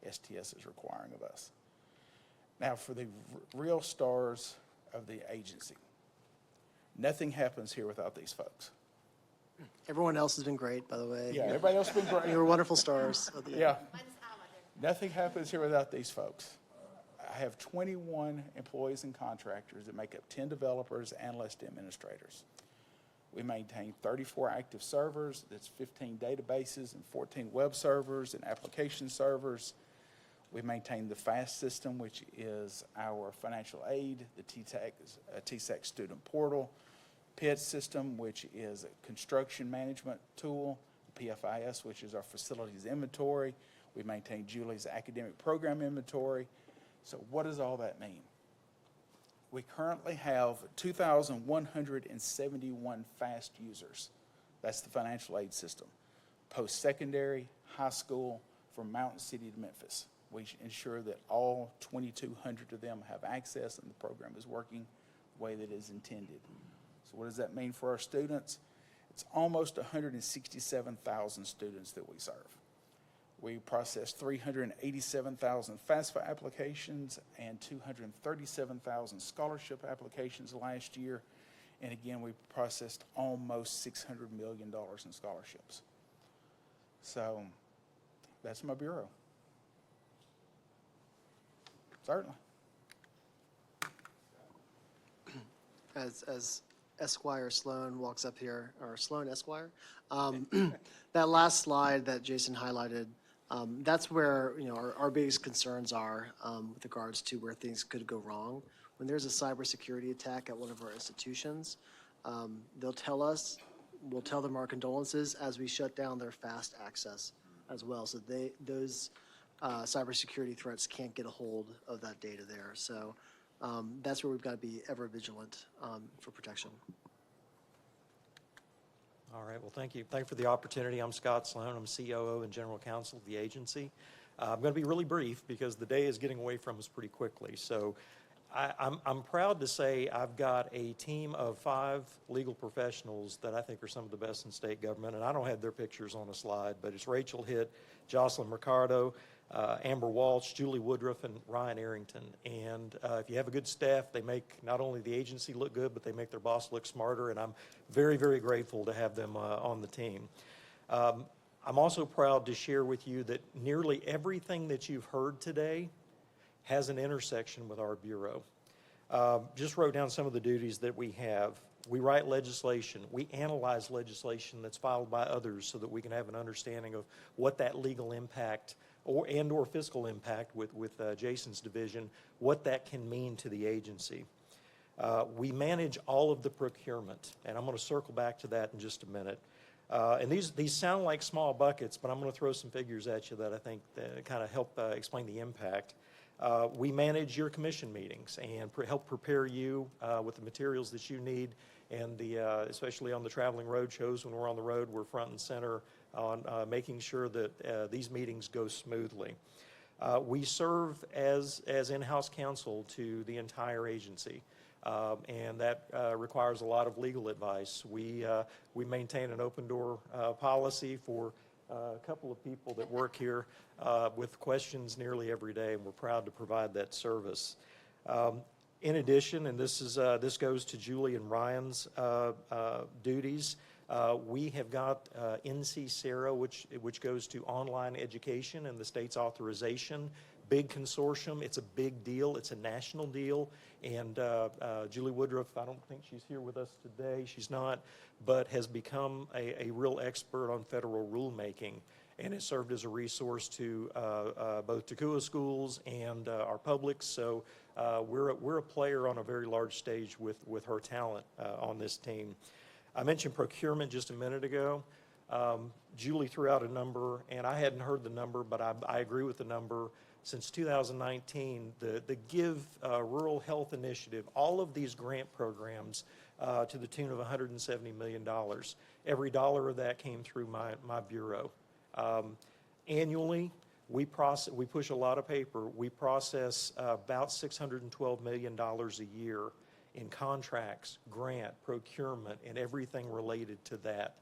STS is requiring of us. Now, for the real stars of the agency, nothing happens here without these folks. Everyone else has been great, by the way. Yeah, everybody else has been great. You were wonderful stars. Yeah. Nothing happens here without these folks. I have 21 employees and contractors that make up 10 developers, analysts, and administrators. We maintain 34 active servers, that's 15 databases and 14 web servers and application servers. We maintain the FAST system, which is our financial aid, the TSAC student portal, PID system, which is a construction management tool, the PFIS, which is our facilities inventory. We maintain Julie's academic program inventory. So what does all that mean? We currently have 2,171 FAST users. That's the financial aid system. Post-secondary, high school, from Mountain City to Memphis. We ensure that all 2,200 of them have access and the program is working the way that it is intended. So what does that mean for our students? It's almost 167,000 students that we serve. We processed 387,000 FAFSA applications and 237,000 scholarship applications last year. And again, we processed almost $600 million in scholarships. So that's my bureau. Certainly. As Esquire Sloan walks up here, or Sloan Esquire, that last slide that Jason highlighted, that's where our biggest concerns are with regards to where things could go wrong. When there's a cybersecurity attack at one of our institutions, they'll tell us, we'll tell them our condolences as we shut down their fast access as well. So those cybersecurity threats can't get a hold of that data there. So that's where we've got to be ever vigilant for protection. All right, well, thank you. Thank you for the opportunity. I'm Scott Sloan. I'm COO and General Counsel of the agency. I'm going to be really brief because the day is getting away from us pretty quickly. So I'm proud to say I've got a team of 5 legal professionals that I think are some of the best in state government, and I don't have their pictures on a slide, but it's Rachel Hitt, Jocelyn Ricardo, Amber Walsh, Julie Woodruff, and Ryan Arrington. And if you have a good staff, they make not only the agency look good, but they make their boss look smarter, and I'm very, very grateful to have them on the team. I'm also proud to share with you that nearly everything that you've heard today has an intersection with our Bureau. Just wrote down some of the duties that we have. We write legislation. We analyze legislation that's filed by others so that we can have an understanding of what that legal impact or fiscal impact with Jason's division, what that can mean to the agency. We manage all of the procurement, and I'm going to circle back to that in just a minute. And these sound like small buckets, but I'm going to throw some figures at you that I think kind of help explain the impact. We manage your commission meetings and help prepare you with the materials that you need, and especially on the traveling road shows. When we're on the road, we're front and center on making sure that these meetings go smoothly. We serve as in-house counsel to the entire agency, and that requires a lot of legal advice. We maintain an open door policy for a couple of people that work here with questions nearly every day, and we're proud to provide that service. In addition, and this goes to Julie and Ryan's duties, we have got NC SARA, which goes to online education and the state's authorization. Big consortium. It's a big deal. It's a national deal. And Julie Woodruff, I don't think she's here with us today. She's not, but has become a real expert on federal rulemaking and has served as a resource to both TACUA schools and our public. So we're a player on a very large stage with her talent on this team. I mentioned procurement just a minute ago. Julie threw out a number, and I hadn't heard the number, but I agree with the number. Since 2019, the Give Rural Health Initiative, all of these grant programs to the tune of $170 million. Every dollar of that came through my bureau. Annually, we push a lot of paper. We process about $612 million a year in contracts, grant, procurement, and everything related to that.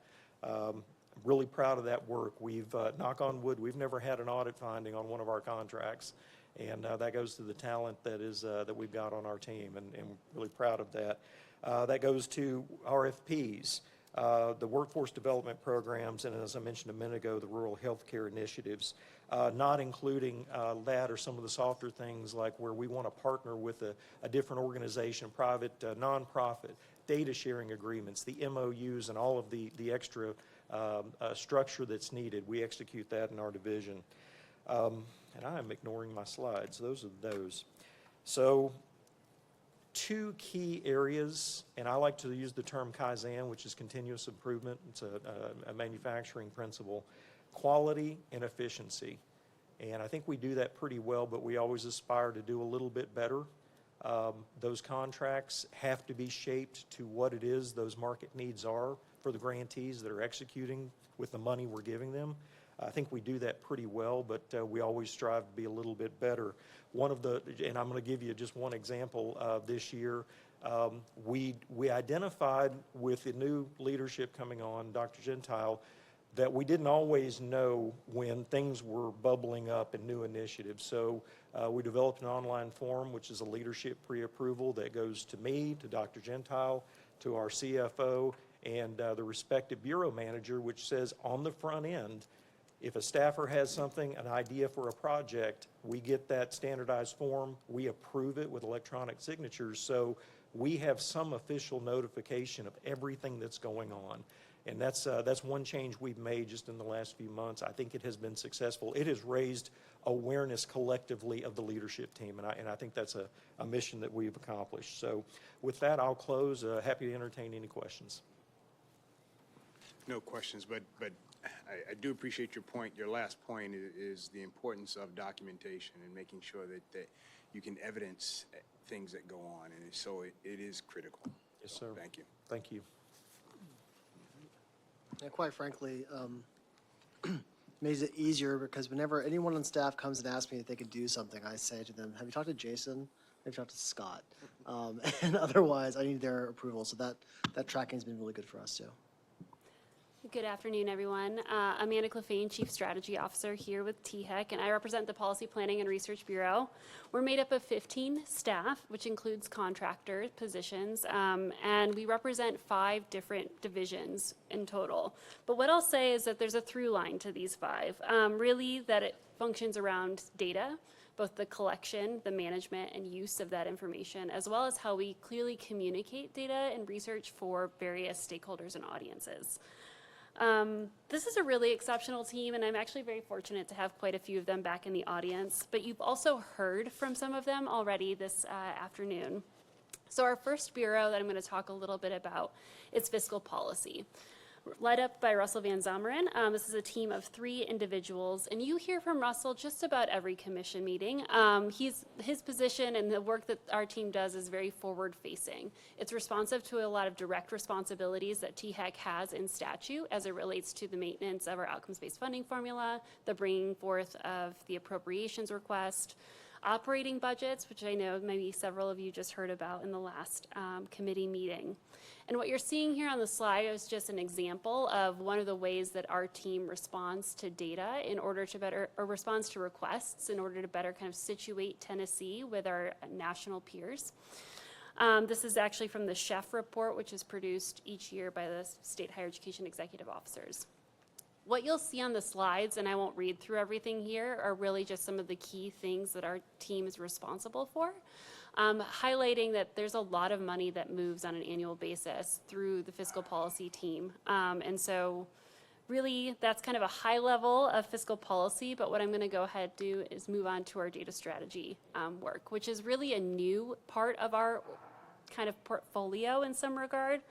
Really proud of that work. We've, knock on wood, we've never had an audit finding on one of our contracts. And that goes to the talent that we've got on our team, and really proud of that. That goes to RFPs, the workforce development programs, and as I mentioned a minute ago, the rural health care initiatives, not including that or some of the softer things like where we want to partner with a different organization, private, nonprofit, data sharing agreements, the MOUs, and all of the extra structure that's needed. We execute that in our division. And I am ignoring my slides. Those are those. So 2 key areas, and I like to use the term Kaizen, which is continuous improvement. It's a manufacturing principle. Quality and efficiency. And I think we do that pretty well, but we always aspire to do a little bit better. Those contracts have to be shaped to what it is those market needs are for the grantees that are executing with the money we're giving them. I think we do that pretty well, but we always strive to be a little bit better. And I'm going to give you just one example. This year, we identified with the new leadership coming on, Dr. Gentile, that we didn't always know when things were bubbling up in new initiatives. So we developed an online form, which is a leadership pre-approval that goes to me, to Dr. Gentile, to our CFO, and the respective bureau manager, which says on the front end, if a staffer has something, an idea for a project, we get that standardized form, we approve it with electronic signatures, so we have some official notification of everything that's going on. And that's one change we've made just in the last few months. I think it has been successful. It has raised awareness collectively of the leadership team, and I think that's a mission that we've accomplished. So with that, I'll close. Happy to entertain any questions. No questions, but I do appreciate your point. Your last point is the importance of documentation and making sure that you can evidence things that go on, and so it is critical. Yes, sir. Thank you. Thank you. And quite frankly, makes it easier because whenever anyone on staff comes and asks me if they could do something, I say to them, have you talked to Jason? Have you talked to Scott? And otherwise, I need their approval. So that tracking has been really good for us too. Good afternoon, everyone. I'm Anna Clefane, Chief Strategy Officer here with THEC, and I represent the Policy Planning and Research Bureau. We're made up of 15 staff, which includes contractor positions, and we represent 5 different divisions in total. But what I'll say is that there's a through line to these 5, really that it functions around data, both the collection, the management, and use of that information, as well as how we clearly communicate data and research for various stakeholders and audiences. This is a really exceptional team, and I'm actually very fortunate to have quite a few of them back in the audience, but you've also heard from some of them already this afternoon. So our first bureau that I'm going to talk a little bit about is fiscal policy. Led up by Russell Van Zomeren. This is a team of 3 individuals, and you hear from Russell just about every commission meeting. His position and the work that our team does is very forward-facing. It's responsive to a lot of direct responsibilities that THEC has in statute as it relates to the maintenance of our outcomes-based funding formula, the bringing forth of the appropriations request, operating budgets, which I know maybe several of you just heard about in the last committee meeting. And what you're seeing here on the slide is just an example of one of the ways that our team responds to data in order to better, or responds to requests in order to better kind of situate Tennessee with our national peers. This is actually from the CHEF report, which is produced each year by the State Higher Education Executive Officers. What you'll see on the slides, and I won't read through everything here, are really just some of the key things that our team is responsible for, highlighting that there's a lot of money that moves on an annual basis through the fiscal policy team. And so really that's kind of a high level of fiscal policy, but what I'm going to go ahead and do is move on to our data strategy work, which is really a new part of our kind of portfolio in some regard.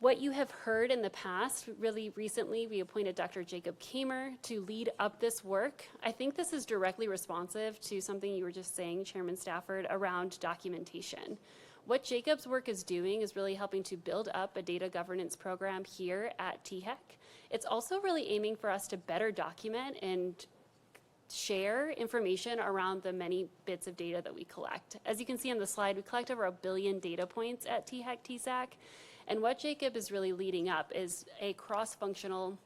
What you have heard in the past, really recently, we appointed Dr. Jacob Kamer to lead up this work. I think this is directly responsive to something you were just saying, Chairman Stafford, around documentation. What Jacob's work is doing is really helping to build up a data governance program here at THEC. It's also really aiming for us to better document and share information around the many bits of data that we collect. As you can see on the slide, we collect over 1 billion data points at THEC TSAC. And what Jacob is really leading up is a cross-functional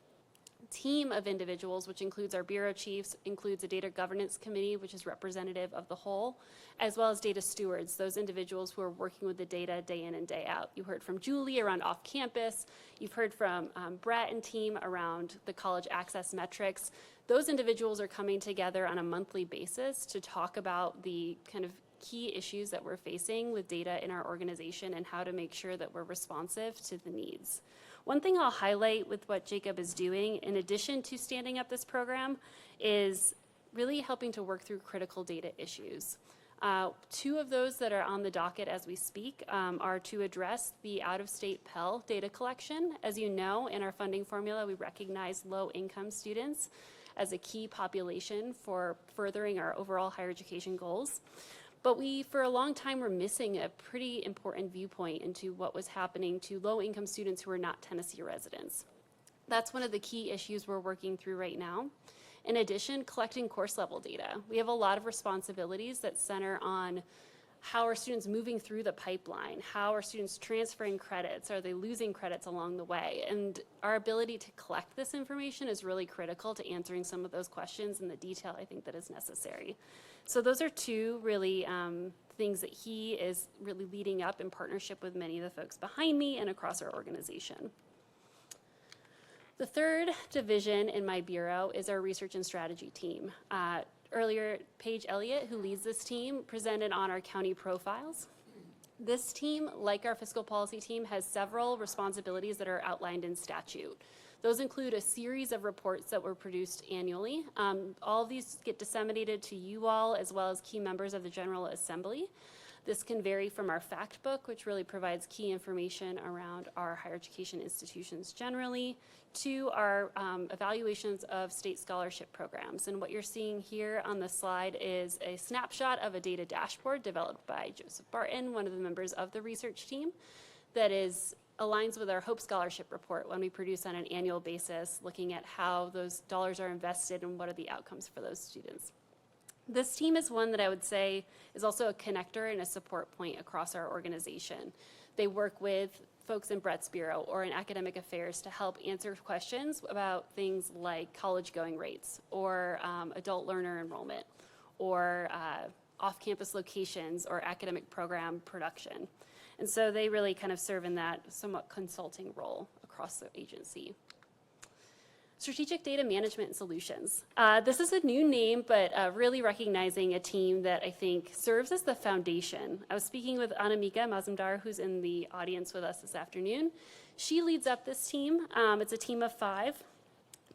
team of individuals, which includes our bureau chiefs, includes a data governance committee, which is representative of the whole, as well as data stewards, those individuals who are working with the data day in and day out. You heard from Julie around off-campus. You've heard from Brett and team around the college access metrics. Those individuals are coming together on a monthly basis to talk about the kind of key issues that we're facing with data in our organization and how to make sure that we're responsive to the needs. One thing I'll highlight with what Jacob is doing, in addition to standing up this program, is really helping to work through critical data issues. 2 of those that are on the docket as we speak are to address the out-of-state Pell data collection. As you know, in our funding formula, we recognize low-income students as a key population for furthering our overall higher education goals. But we, for a long time, were missing a pretty important viewpoint into what was happening to low-income students who are not Tennessee residents. That's one of the key issues we're working through right now. In addition, collecting course level data. We have a lot of responsibilities that center on how are students moving through the pipeline? How are students transferring credits? Are they losing credits along the way? And our ability to collect this information is really critical to answering some of those questions in the detail I think that is necessary. So those are 2 really things that he is really leading up in partnership with many of the folks behind me and across our organization. The 3rd division in my bureau is our research and strategy team. Earlier, Paige Elliott, who leads this team, presented on our county profiles. This team, like our fiscal policy team, has several responsibilities that are outlined in statute. Those include a series of reports that were produced annually. All of these get disseminated to you all as well as key members of the General Assembly. This can vary from our fact book, which really provides key information around our higher education institutions generally, to our evaluations of state scholarship programs. And what you're seeing here on the slide is a snapshot of a data dashboard developed by Joseph Barton, one of the members of the research team, that aligns with our Hope Scholarship report when we produce on an annual basis, looking at how those dollars are invested and what are the outcomes for those students. This team is one that I would say is also a connector and a support point across our organization. They work with folks in Brett's Bureau or in academic affairs to help answer questions about things like college going rates or adult learner enrollment or off-campus locations or academic program production. And so they really kind of serve in that somewhat consulting role across the agency. Strategic Data Management and Solutions. This is a new name, but really recognizing a team that I think serves as the foundation. I was speaking with Anamika Mazumdar, who's in the audience with us this afternoon. She leads up this team. It's a team of 5.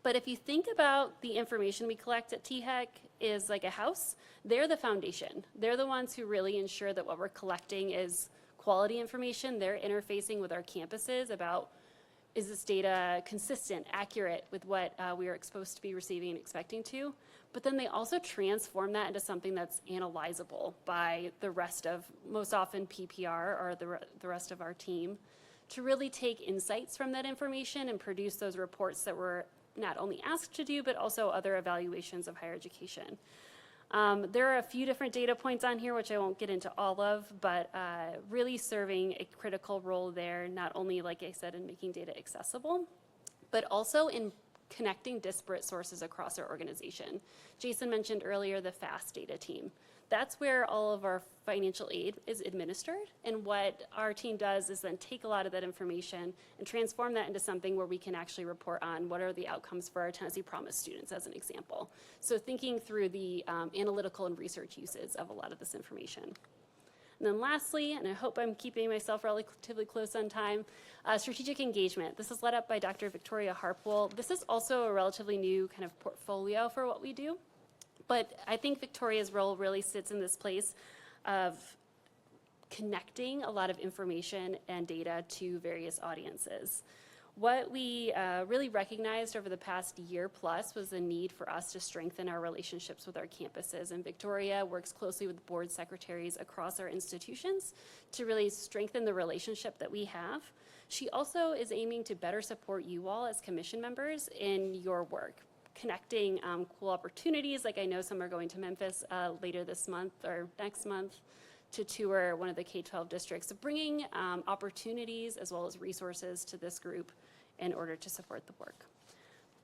But if you think about the information we collect at THEC is like a house, they're the foundation. They're the ones who really ensure that what we're collecting is quality information. They're interfacing with our campuses about, is this data consistent, accurate with what we are supposed to be receiving and expecting to? But then they also transform that into something that's analyzable by the rest of, most often PPR or the rest of our team, to really take insights from that information and produce those reports that we're not only asked to do, but also other evaluations of higher education. There are a few different data points on here, which I won't get into all of, but really serving a critical role there, not only, like I said, in making data accessible, but also in connecting disparate sources across our organization. Jason mentioned earlier the FAST data team. That's where all of our financial aid is administered, and what our team does is then take a lot of that information and transform that into something where we can actually report on what are the outcomes for our Tennessee Promise students, as an example. So thinking through the analytical and research uses of a lot of this information. And then lastly, and I hope I'm keeping myself relatively close on time, strategic engagement. This is led up by Dr. Victoria Harpwell. This is also a relatively new kind of portfolio for what we do. But I think Victoria's role really sits in this place of connecting a lot of information and data to various audiences. What we really recognized over the past year plus was the need for us to strengthen our relationships with our campuses. And Victoria works closely with board secretaries across our institutions to really strengthen the relationship that we have. She also is aiming to better support you all as commission members in your work, connecting cool opportunities. Like I know some are going to Memphis later this month or next month to tour one of the K-12 districts. So bringing opportunities as well as resources to this group in order to support the work.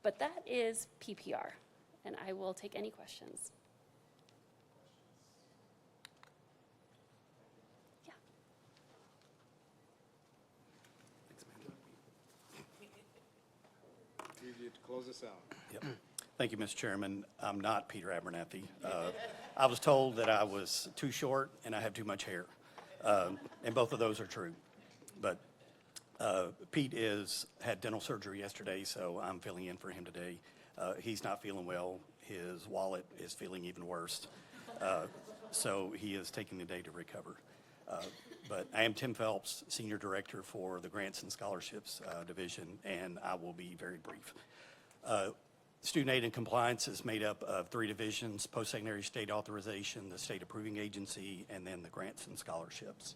But that is PPR, and I will take any questions. Yeah. You to close us out. Yep. Thank you, Mr. Chairman. I'm not Peter Abernathy. I was told that I was too short and I have too much hair. And both of those are true. But Pete had dental surgery yesterday, so I'm filling in for him today. He's not feeling well. His wallet is feeling even worse. So he is taking the day to recover. But I am Tim Phelps, Senior Director for the Grants and Scholarships Division, and I will be very brief. Student aid and compliance is made up of 3 divisions: post-secondary state authorization, the state approving agency, and then the grants and scholarships.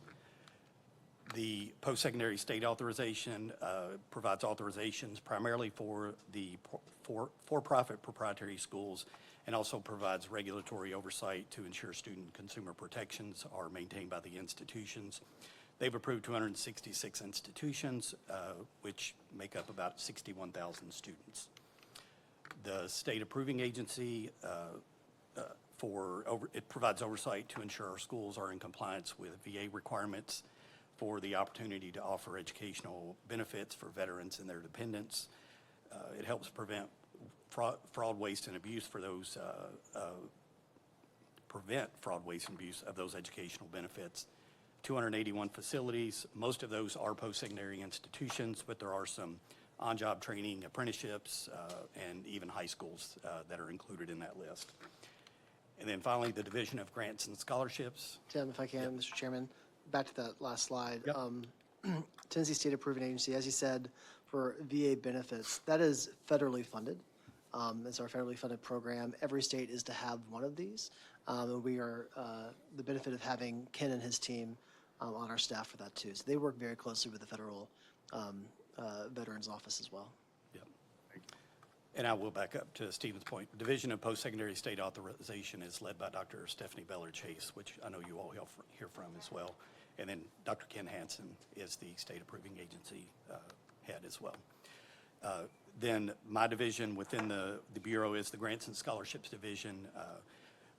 The post-secondary state authorization provides authorizations primarily for the for-profit proprietary schools, and also provides regulatory oversight to ensure student consumer protections are maintained by the institutions. They've approved 266 institutions, which make up about 61,000 students. The state approving agency it provides oversight to ensure our schools are in compliance with VA requirements for the opportunity to offer educational benefits for veterans and their dependents. It helps prevent fraud, waste, and abuse for those prevent fraud, waste, and abuse of those educational benefits. 281 facilities. Most of those are post-secondary institutions, but there are some on-job training, apprenticeships, and even high schools that are included in that list. And then finally, the Division of Grants and Scholarships. Tim, if I can, Mr. Chairman, back to that last slide. Yep. Tennessee State Approving Agency, as you said, for VA benefits, that is federally funded. It's our federally funded program. Every state is to have one of these. And we are the benefit of having Ken and his team on our staff for that too. So they work very closely with the federal Veterans Office as well. Yep. And I will back up to Stephen's point. Division of Post-Secondary State Authorization is led by Dr. Stephanie Beller-Chase, which I know you all hear from as well. And then Dr. Ken Hansen is the State Approving Agency head as well. Then my division within the Bureau is the Grants and Scholarships Division.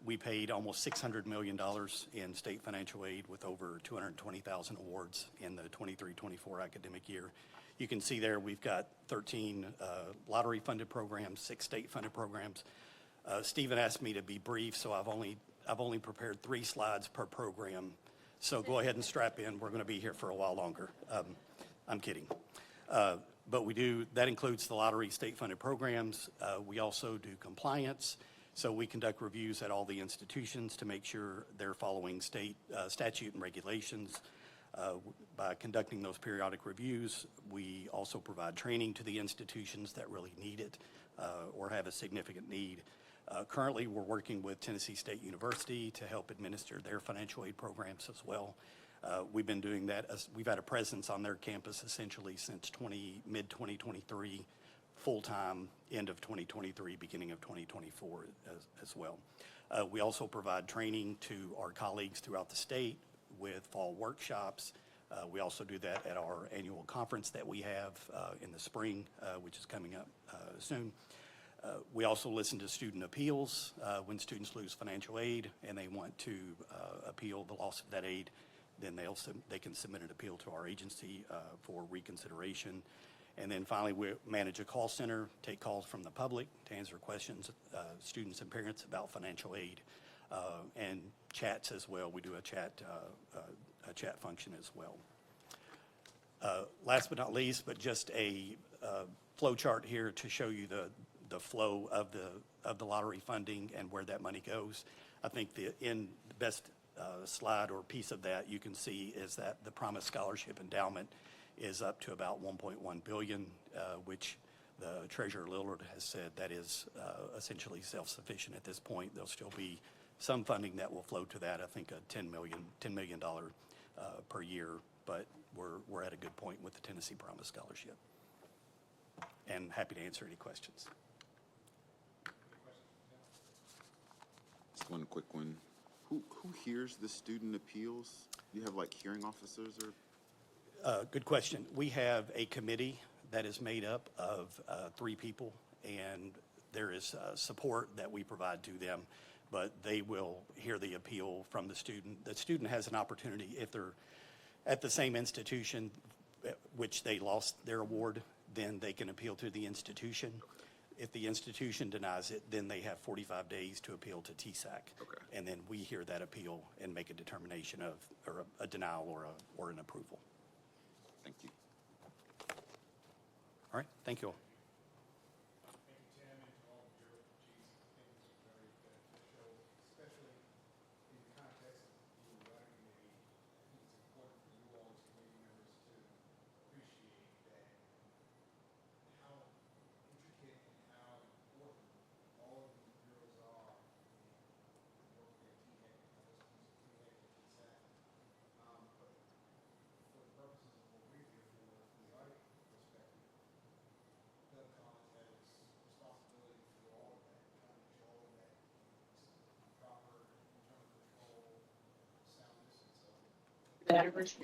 We paid almost $600 million in state financial aid with over 220,000 awards in the 23-24 academic year. You can see there we've got 13 lottery-funded programs, 6 state-funded programs. Stephen asked me to be brief, so I've only prepared 3 slides per program. So go ahead and strap in. We're going to be here for a while longer. I'm kidding. But that includes the lottery state-funded programs. We also do compliance. So we conduct reviews at all the institutions to make sure they're following state statute and regulations. By conducting those periodic reviews, we also provide training to the institutions that really need it or have a significant need. Currently, we're working with Tennessee State University to help administer their financial aid programs as well. We've been doing that. We've had a presence on their campus essentially since mid-2023, full-time end of 2023, beginning of 2024 as well. We also provide training to our colleagues throughout the state with fall workshops. We also do that at our annual conference that we have in the spring, which is coming up soon. We also listen to student appeals when students lose financial aid and they want to appeal the loss of that aid. Then they can submit an appeal to our agency for reconsideration. And then finally, we manage a call center, take calls from the public to answer questions, students and parents about financial aid, and chats as well. We do a chat function as well. Last but not least, but just a flow chart here to show you the flow of the lottery funding and where that money goes. I think the best slide or piece of that you can see is that the Promise Scholarship Endowment is up to about 1.1 billion, which the Treasurer Lillard has said that is essentially self-sufficient at this point. There'll still be some funding that will flow to that, I think a $10 million per year, but we're at a good point with the Tennessee Promise Scholarship. And happy to answer any questions. Just one quick one. Who hears the student appeals? Do you have like hearing officers or? Good question. We have a committee that is made up of 3 people, and there is support that we provide to them, but they will hear the appeal from the student. The student has an opportunity, if they're at the same institution which they lost their award, then they can appeal to the institution. If the institution denies it, then they have 45 days to appeal to TSAC. Okay. And then we hear that appeal and make a determination of, or a denial or an approval. Thank you. All right, thank you all.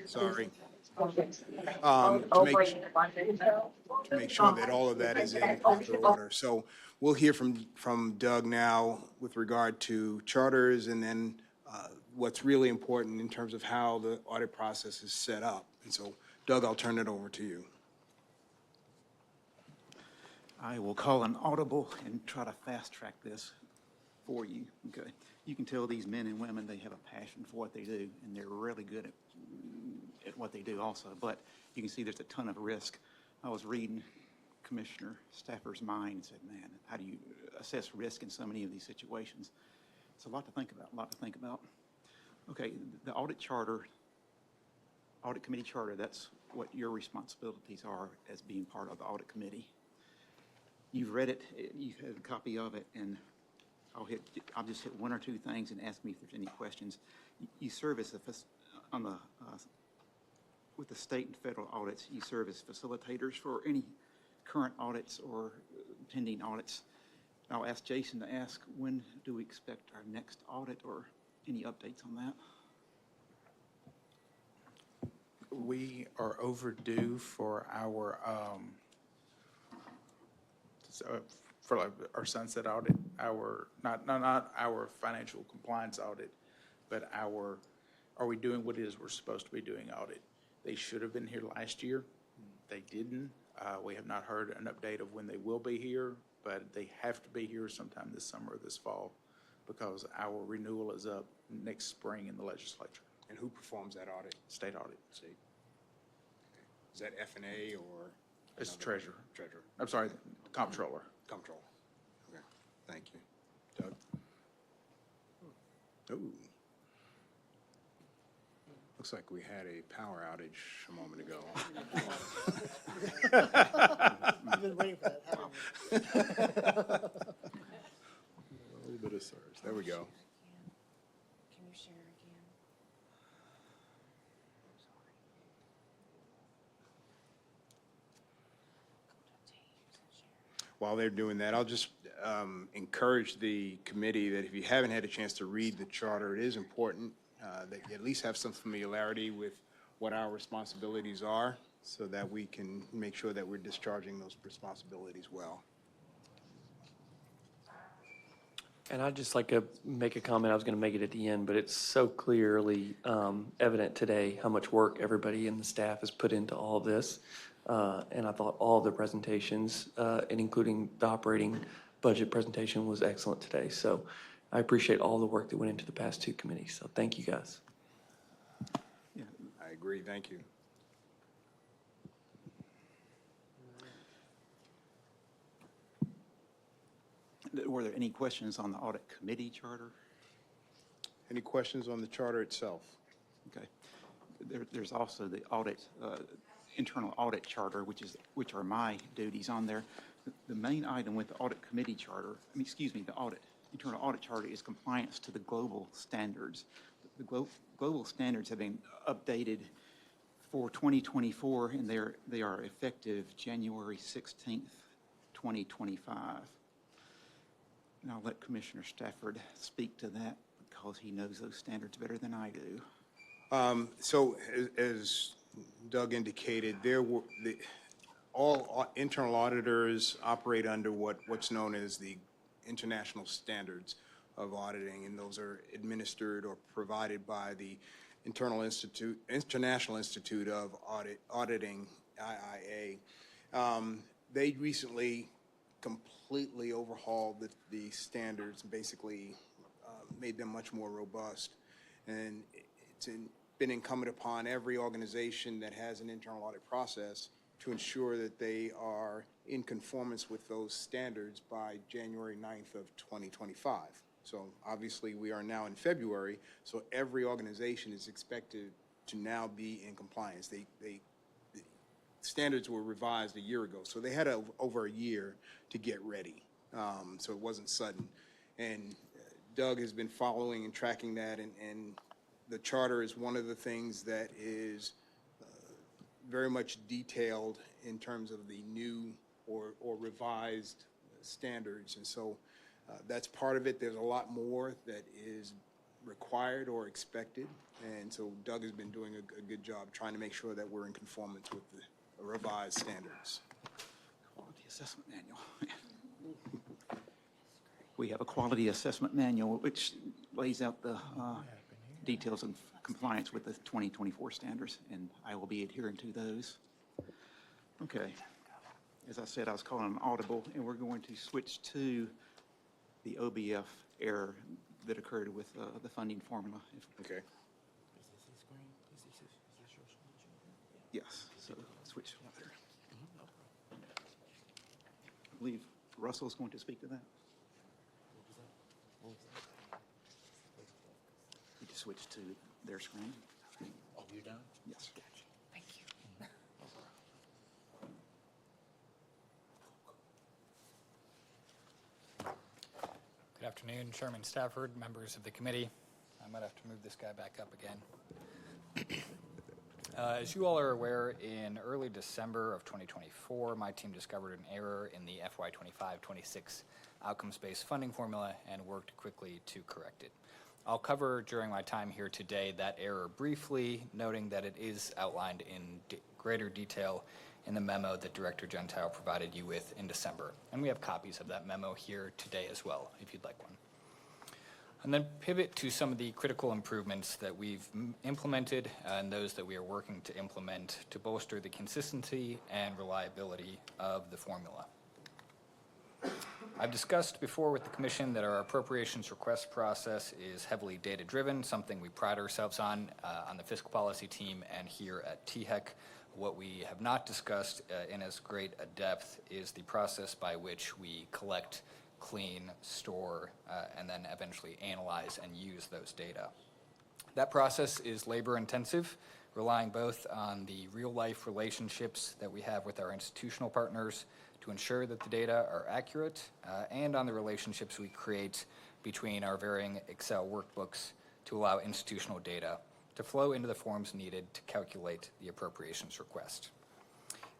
Sorry. To make sure that all of that is in proper order. So we'll hear from Doug now with regard to charters and then what's really important in terms of how the audit process is set up. And so, Doug, I'll turn it over to you. I will call an audible and try to fast track this for you. Okay. You can tell these men and women, they have a passion for what they do, and they're really good at what they do also. But you can see there's a ton of risk. I was reading Commissioner Staffer's mind and said, man, how do you assess risk in so many of these situations? It's a lot to think about, Okay, the audit committee charter, that's what your responsibilities are as being part of the audit committee. You've read it, you have a copy of it, and I'll just hit one or two things and ask me if there's any questions. You serve as with the state and federal audits, you serve as facilitators for any current audits or pending audits. I'll ask Jason to ask, when do we expect our next audit or any updates on that? We are overdue for our sunset audit, not our financial compliance audit, but are we doing what it is we're supposed to be doing audit? They should have been here last year. They didn't. We have not heard an update of when they will be here, but they have to be here sometime this summer or this fall because our renewal is up next spring in the legislature. And who performs that audit? State audit. State. Okay. Is that F&A or? It's the treasurer. Treasurer. I'm sorry, the comptroller. Comptroller. Okay, thank you. Doug? Ooh. Looks like we had a power outage a moment ago. You've been waiting for that, haven't you? A little bit of surge. There we go. Can you share again? While they're doing that, I'll just encourage the committee that if you haven't had a chance to read the charter, it is important that you at least have some familiarity with what our responsibilities are so that we can make sure that we're discharging those responsibilities well. And I'd just like to make a comment. I was going to make it at the end, but it's so clearly evident today how much work everybody in the staff has put into all of this. And I thought all of the presentations, and including the operating budget presentation, was excellent today. So I appreciate all the work that went into the past 2 committees. So thank you, guys. Yeah, I agree. Thank you. Were there any questions on the audit committee charter? Any questions on the charter itself? Okay. There's also the audit, internal audit charter, which are my duties on there. The main item with the audit committee charter, the internal audit charter is compliance to the global standards. The global standards have been updated for 2024, and they are effective January 16th, 2025. And I'll let Commissioner Stafford speak to that because he knows those standards better than I do. So as Doug indicated, all internal auditors operate under what's known as the international standards of auditing, and those are administered or provided by the International Institute of Auditing, IIA. They recently completely overhauled the standards, and basically made them much more robust. And it's been incumbent upon every organization that has an internal audit process to ensure that they are in conformance with those standards by January 9th of 2025. So obviously we are now in February, so every organization is expected to now be in compliance. The standards were revised a year ago, so they had over a year to get ready. So it wasn't sudden. And Doug has been following and tracking that, and the charter is one of the things that is very much detailed in terms of the new or revised standards. And so that's part of it. There's a lot more that is required or expected. And so Doug has been doing a good job trying to make sure that we're in conformance with the revised standards. Quality assessment manual. We have a quality assessment manual which lays out the details of compliance with the 2024 standards, and I will be adhering to those. Okay. As I said, I was calling an audible, and we're going to switch to the OBF error that occurred with the funding formula. Okay. Yes, so switch there. I believe Russell's going to speak to that. We just switch to their screen. Oh, you're done? Yes. Thank you. Good afternoon, Chairman Stafford, members of the committee. I might have to move this guy back up again. As you all are aware, in early December of 2024, my team discovered an error in the FY 25-26 outcomes-based funding formula and worked quickly to correct it. I'll cover during my time here today that error briefly, noting that it is outlined in greater detail in the memo that Director Gentile provided you with in December. And we have copies of that memo here today as well, if you'd like one. And then pivot to some of the critical improvements that we've implemented and those that we are working to implement to bolster the consistency and reliability of the formula. I've discussed before with the Commission that our appropriations request process is heavily data-driven, something we pride ourselves on the fiscal policy team and here at THEC. What we have not discussed in as great a depth is the process by which we collect, clean, store, and then eventually analyze and use those data. That process is labor-intensive, relying both on the real-life relationships that we have with our institutional partners to ensure that the data are accurate, and on the relationships we create between our varying Excel workbooks to allow institutional data to flow into the forms needed to calculate the appropriations request.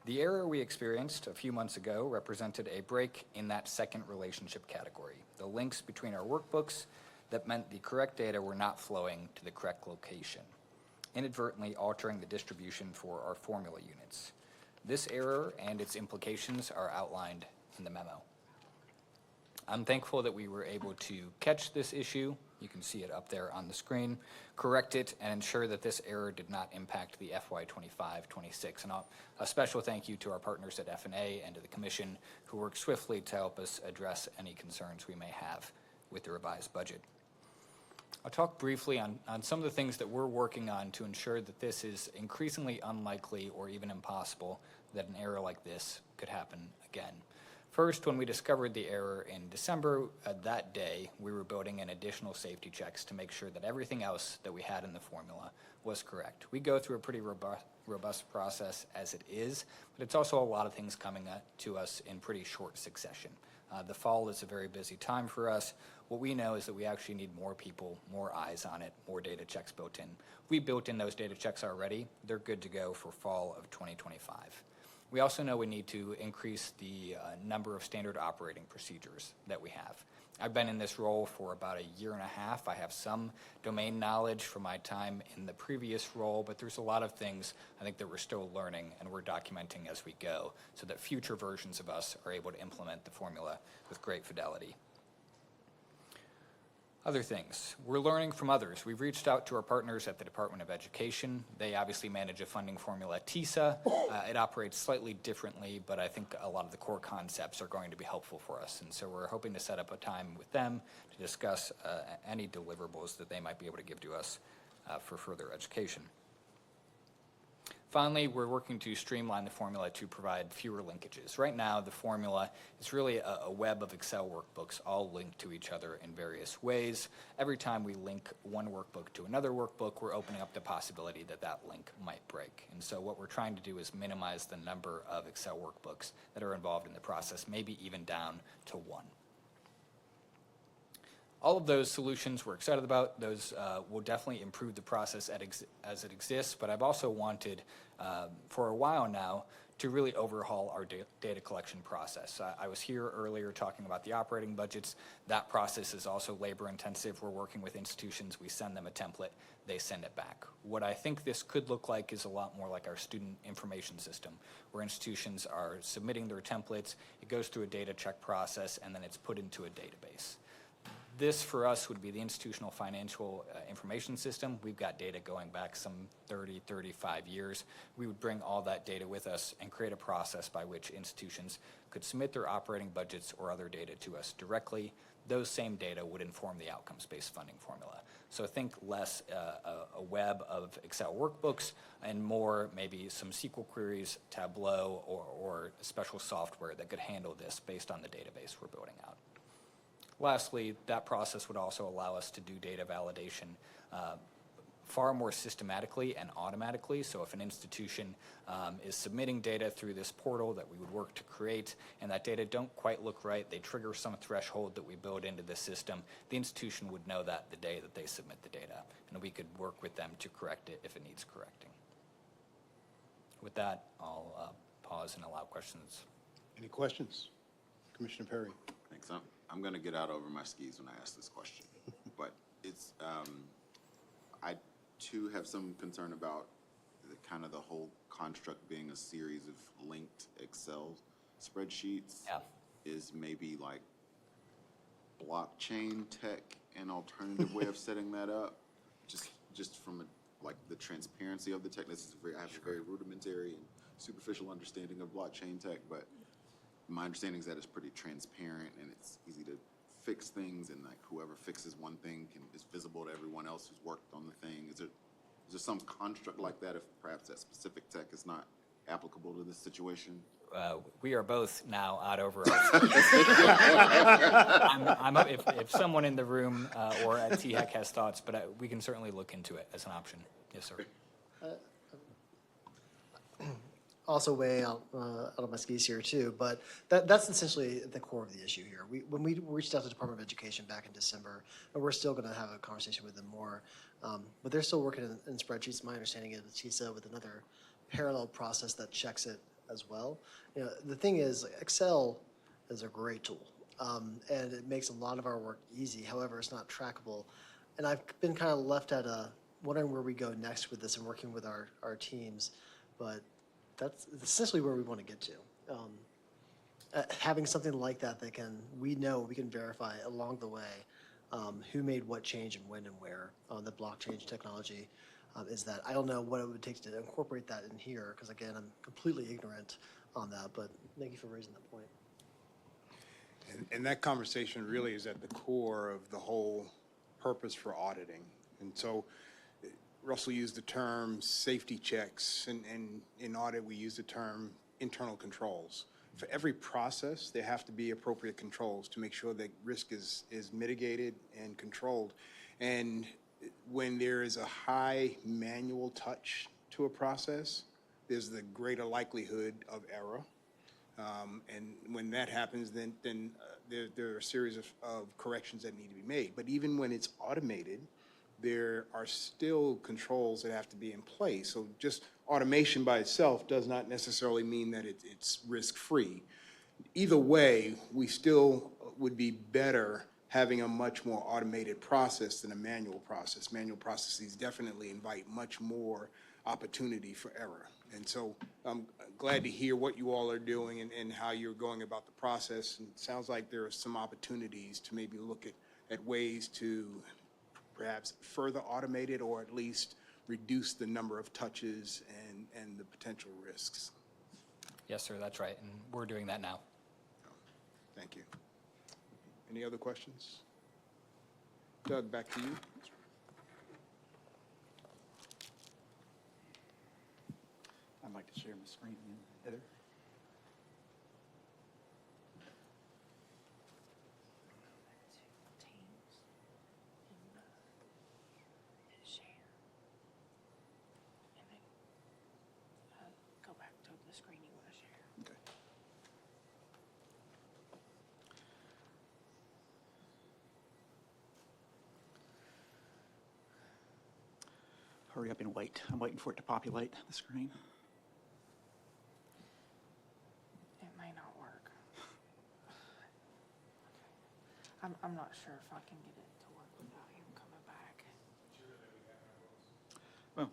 The error we experienced a few months ago represented a break in that second relationship category, the links between our workbooks that meant the correct data were not flowing to the correct location, inadvertently altering the distribution for our formula units. This error and its implications are outlined in the memo. I'm thankful that we were able to catch this issue. You can see it up there on the screen, correct it, and ensure that this error did not impact the FY 25-26. And a special thank you to our partners at F&A and to the Commission who worked swiftly to help us address any concerns we may have with the revised budget. I'll talk briefly on some of the things that we're working on to ensure that this is increasingly unlikely or even impossible that an error like this could happen again. First, when we discovered the error in December, that day, we were building in additional safety checks to make sure that everything else that we had in the formula was correct. We go through a pretty robust process as it is, but it's also a lot of things coming to us in pretty short succession. The fall is a very busy time for us. What we know is that we actually need more people, more eyes on it, more data checks built in. We built in those data checks already. They're good to go for fall of 2025. We also know we need to increase the number of standard operating procedures that we have. I've been in this role for about a year and a half. I have some domain knowledge from my time in the previous role, but there's a lot of things I think that we're still learning and we're documenting as we go so that future versions of us are able to implement the formula with great fidelity. Other things. We're learning from others. We've reached out to our partners at the Department of Education. They obviously manage a funding formula, TSA. It operates slightly differently, but I think a lot of the core concepts are going to be helpful for us. And so we're hoping to set up a time with them to discuss any deliverables that they might be able to give to us for further education. Finally, we're working to streamline the formula to provide fewer linkages. Right now, the formula is really a web of Excel workbooks all linked to each other in various ways. Every time we link one workbook to another workbook, we're opening up the possibility that that link might break. And so what we're trying to do is minimize the number of Excel workbooks that are involved in the process, maybe even down to one. All of those solutions we're excited about. Those will definitely improve the process as it exists, but I've also wanted for a while now to really overhaul our data collection process. I was here earlier talking about the operating budgets. That process is also labor intensive. We're working with institutions. We send them a template. They send it back. What I think this could look like is a lot more like our student information system, where institutions are submitting their templates. It goes through a data check process, and then it's put into a database. This, for us, would be the institutional financial information system. We've got data going back some 30, 35 years. We would bring all that data with us and create a process by which institutions could submit their operating budgets or other data to us directly. Those same data would inform the outcomes-based funding formula. So think less a web of Excel workbooks and more maybe some SQL queries, Tableau, or special software that could handle this based on the database we're building out. Lastly, that process would also allow us to do data validation far more systematically and automatically. So if an institution is submitting data through this portal that we would work to create, and that data don't quite look right, they trigger some threshold that we build into the system, the institution would know that the day that they submit the data, and we could work with them to correct it if it needs correcting. With that, I'll pause and allow questions. Any questions? Commissioner Perry. Thanks. I'm going to get out over my skis when I ask this question, but it's, I too have some concern about the whole construct being a series of linked Excel spreadsheets. Yeah. Is maybe like blockchain tech an alternative way of setting that up? Just from the transparency of the tech. This is I have a very rudimentary and superficial understanding of blockchain tech, but my understanding is that it's pretty transparent and it's easy to fix things, and whoever fixes one thing is visible to everyone else who's worked on the thing. Is there some construct like that if perhaps that specific tech is not applicable to this situation? We are both now out over if someone in the room or at THEC has thoughts, but we can certainly look into it as an option. Yes, sir. Also way out of my skis here too, but that's essentially the core of the issue here. When we reached out to the Department of Education back in December, and we're still going to have a conversation with them more, but they're still working in spreadsheets. My understanding is with TSA with another parallel process that checks it as well. The thing is, Excel is a great tool, and it makes a lot of our work easy. However, it's not trackable, and I've been kind of left at wondering where we go next with this and working with our teams, but that's essentially where we want to get to. Having something like that we can verify along the way who made what change and when and where on the blockchain technology is that. I don't know what it would take to incorporate that in here because, again, I'm completely ignorant on that, but thank you for raising that point. And that conversation really is at the core of the whole purpose for auditing. And so Russell used the term safety checks, and in audit we use the term internal controls. for every process, there have to be appropriate controls to make sure that risk is mitigated and controlled. And when there is a high manual touch to a process, there's the greater likelihood of error. And when that happens, then there are a series of corrections that need to be made. But even when it's automated, there are still controls that have to be in place. So just automation by itself does not necessarily mean that it's risk-free. Either way, we still would be better having a much more automated process than a manual process. Manual processes definitely invite much more opportunity for error. And so I'm glad to hear what you all are doing and how you're going about the process. And it sounds like there are some opportunities to maybe look at ways to perhaps further automate it, or at least reduce the number of touches and the potential risks. Yes, sir, that's right, and we're doing that now. Thank you. Any other questions? Doug, back to you. I'd like to share my screen again. Heather? Go back to the screen you want to share. Okay. Hurry up and wait. I'm waiting for it to populate the screen. It may not work. I'm not sure if I can get it to work without him coming back. Well,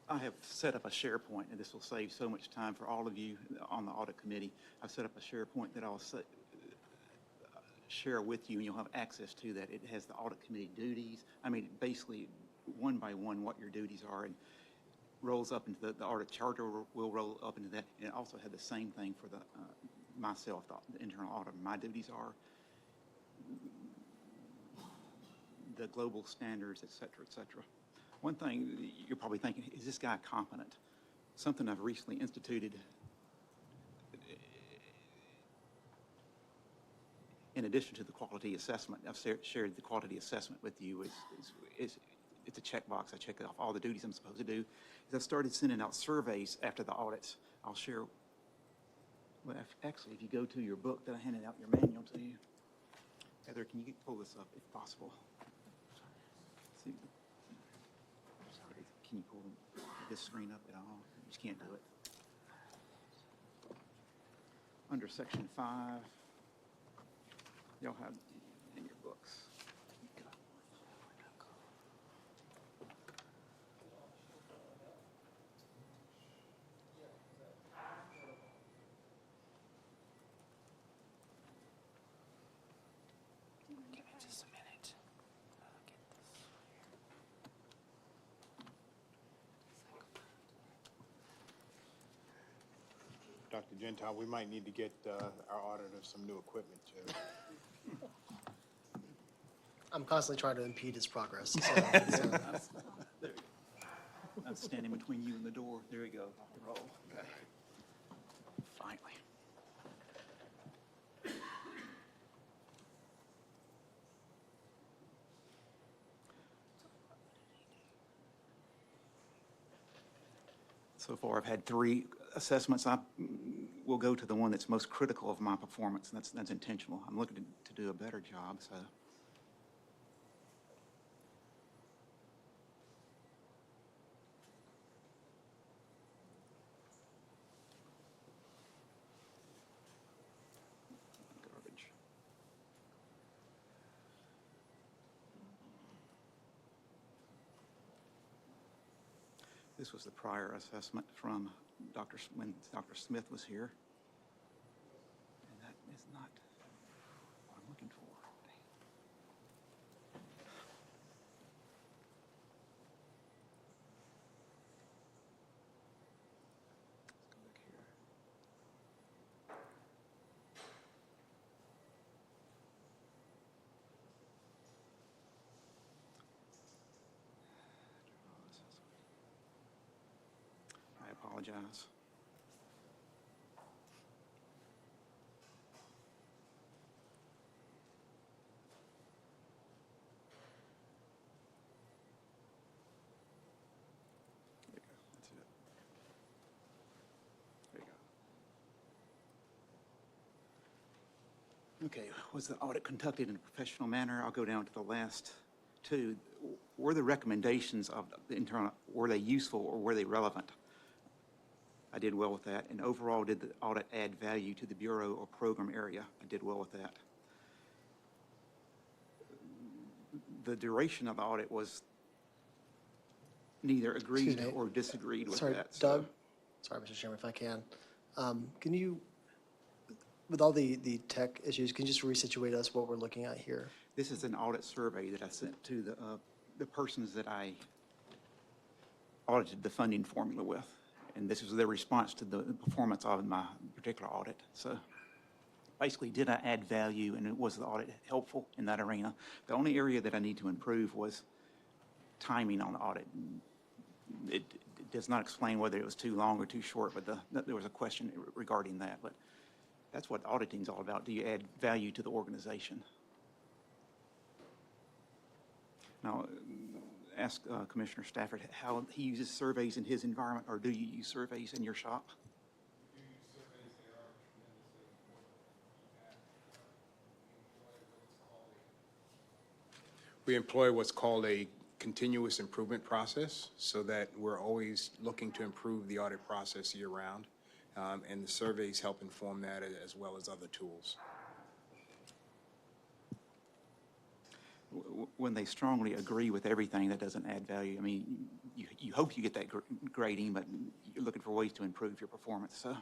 I have set up a SharePoint, and this will save so much time for all of you on the audit committee. I've set up a SharePoint that I'll share with you, and you'll have access to that. It has the audit committee duties. I mean, basically, one by one, what your duties are, and rolls up into the audit charter will roll up into that. And it also had the same thing for the myself, the internal auditor. My duties are the global standards, et cetera, et cetera. One thing you're probably thinking, is this guy competent? Something I've recently instituted in addition to the quality assessment, I've shared the quality assessment with you, it's a checkbox. I check off all the duties I'm supposed to do. As I started sending out surveys after the audits, I'll share, well, actually, if you go to your book that I handed out, your manual to you, Heather, can you pull this up if possible? See, can you pull this screen up at all? You just can't do it. Under section 5, y'all have in your books. Give me just a minute. I'll get this. Dr. Gentile, we might need to get our auditor some new equipment too. I'm constantly trying to impede his progress. So, There you go. I'm standing between you and the door. There you go. Roll. Okay. Finally. So far, I've had 3 assessments. I will go to the one that's most critical of my performance, and that's intentional. I'm looking to do a better job, so. Garbage. This was the prior assessment from when Dr. Smith was here. And that is not what I'm looking for. Let's go back here. I apologize. Okay, was the audit conducted in a professional manner? I'll go down to the last two. Were the recommendations of the internal, were they useful or were they relevant? I did well with that. And overall, did the audit add value to the bureau or program area? I did well with that. The duration of the audit was neither agreed Excuse me. or disagreed with Sorry, that. so- Doug, sorry, Mr. Chairman, if I can. Can you, with all the tech issues, can you just resituate us what we're looking at here? This is an audit survey that I sent to the persons that I audited the funding formula with. And this was their response to the performance of my particular audit. So basically, did I add value and was the audit helpful in that arena? The only area that I need to improve was timing on the audit. It does not explain whether it was too long or too short, but there was a question regarding that. But that's what auditing is all about. Do you add value to the organization? Now, ask Commissioner Stafford how he uses surveys in his environment, or do you use surveys in your shop? We employ what's called a continuous improvement process, so that we're always looking to improve the audit process year-round. And the surveys help inform that as well as other tools. When they strongly agree with everything, that doesn't add value. I mean, you hope you get that grading, but you're looking for ways to improve your performance. So.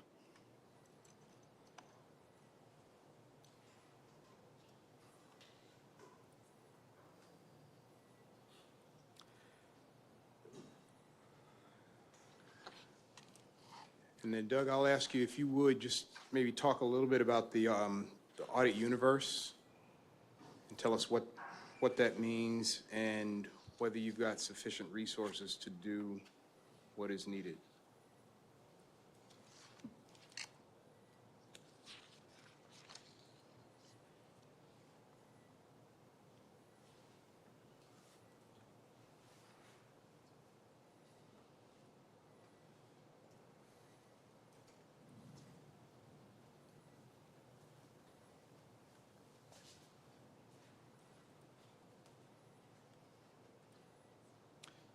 And then Doug, I'll ask you if you would just maybe talk a little bit about the audit universe and tell us what that means and whether you've got sufficient resources to do what is needed.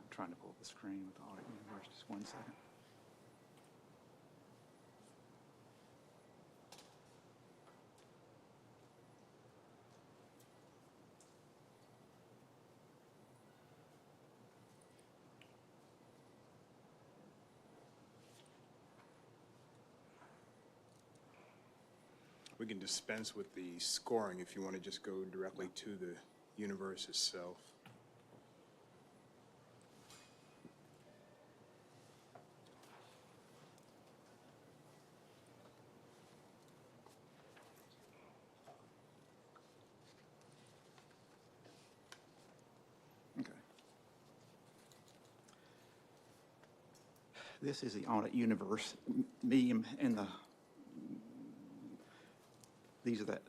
I'm trying to pull up the screen with the audit universe. Just 1 second. We can dispense with the scoring if you want to just go directly to the universe itself. Okay. This is the audit universe. Me and these are the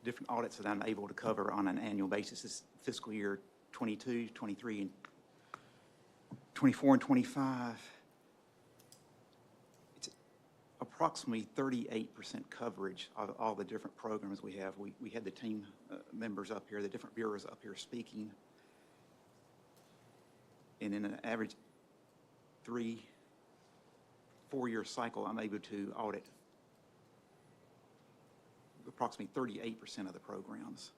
different audits that I'm able to cover on an annual basis. This fiscal year 22, 23, and 24 and 25. It's approximately 38% coverage of all the different programs we have. We had the team members up here, the different bureaus up here speaking. And in an average 3-4 year cycle, I'm able to audit approximately 38% of the programs.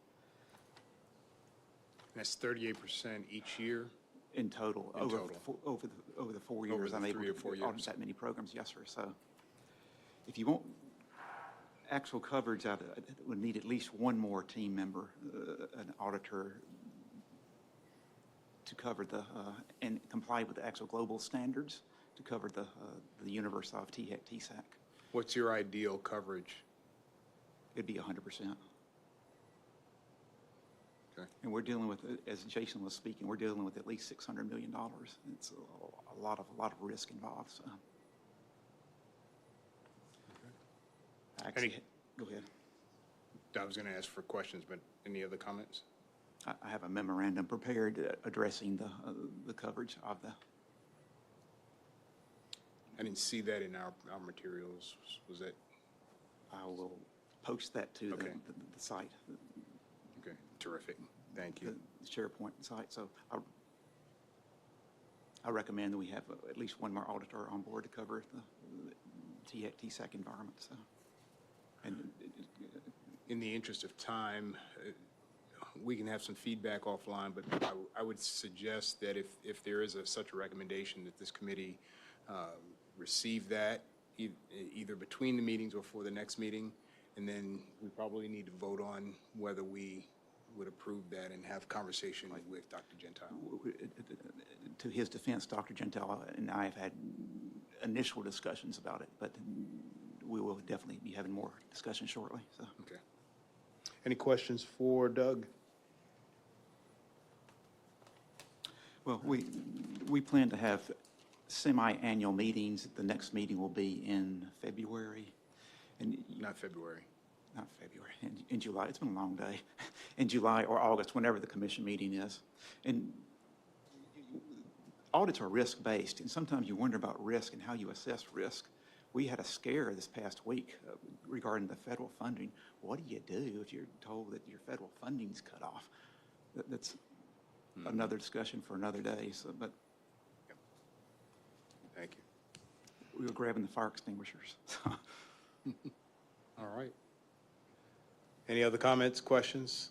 That's 38% each year? In total. In total. Over the 4 years, the I'm able 3 or 4 to audit years. that many programs, yes, sir. So if you want actual coverage, I would need at least one more team member, an auditor, to cover and comply with the actual global standards to cover the universe of THEC, TSAC. What's your ideal coverage? It'd be 100%. Okay. And we're dealing with, as Jason was speaking, we're dealing with at least $600 million. It's a lot of risk involved. So. Actually, go ahead. I was going to ask for questions, but any other comments? I have a memorandum prepared addressing the coverage of the. I didn't see that in our materials. Was that? I will post that to Okay. the site, Okay, terrific. Thank you. the SharePoint site. So I recommend that we have at least one more auditor on board to cover the TSAC environment, so. And In the interest of time, we can have some feedback offline, but I would suggest that if there is such a recommendation, that this committee receive that either between the meetings or for the next meeting, and then we probably need to vote on whether we would approve that and have conversation with Dr. Gentile. to his defense, Dr. Gentile and I have had initial discussions about it, but we will definitely be having more discussion shortly, so. Okay. Any questions for Doug? Well, we plan to have semi-annual meetings. The next meeting will be in February, and Not February. not February, in July. It's been a long day. In July or August, whenever the commission meeting is. And audits are risk-based, and sometimes you wonder about risk and how you assess risk. We had a scare this past week regarding the federal funding. What do you do if you're told that your federal funding's cut off? That's another discussion for another day, so, but Thank you. we were grabbing the fire extinguishers. All right. Any other comments, questions?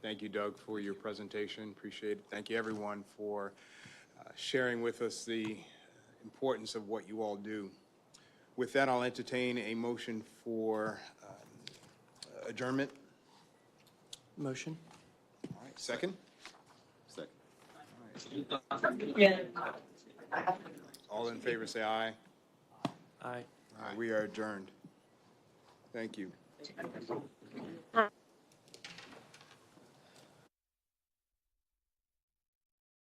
Thank you, Doug, for your presentation. Appreciate it. Thank you, everyone, for sharing with us the importance of what you all do. With that, I'll entertain a motion for adjournment. Motion? All right, second? Second. All in favor, say aye. Aye. We are adjourned. Thank you.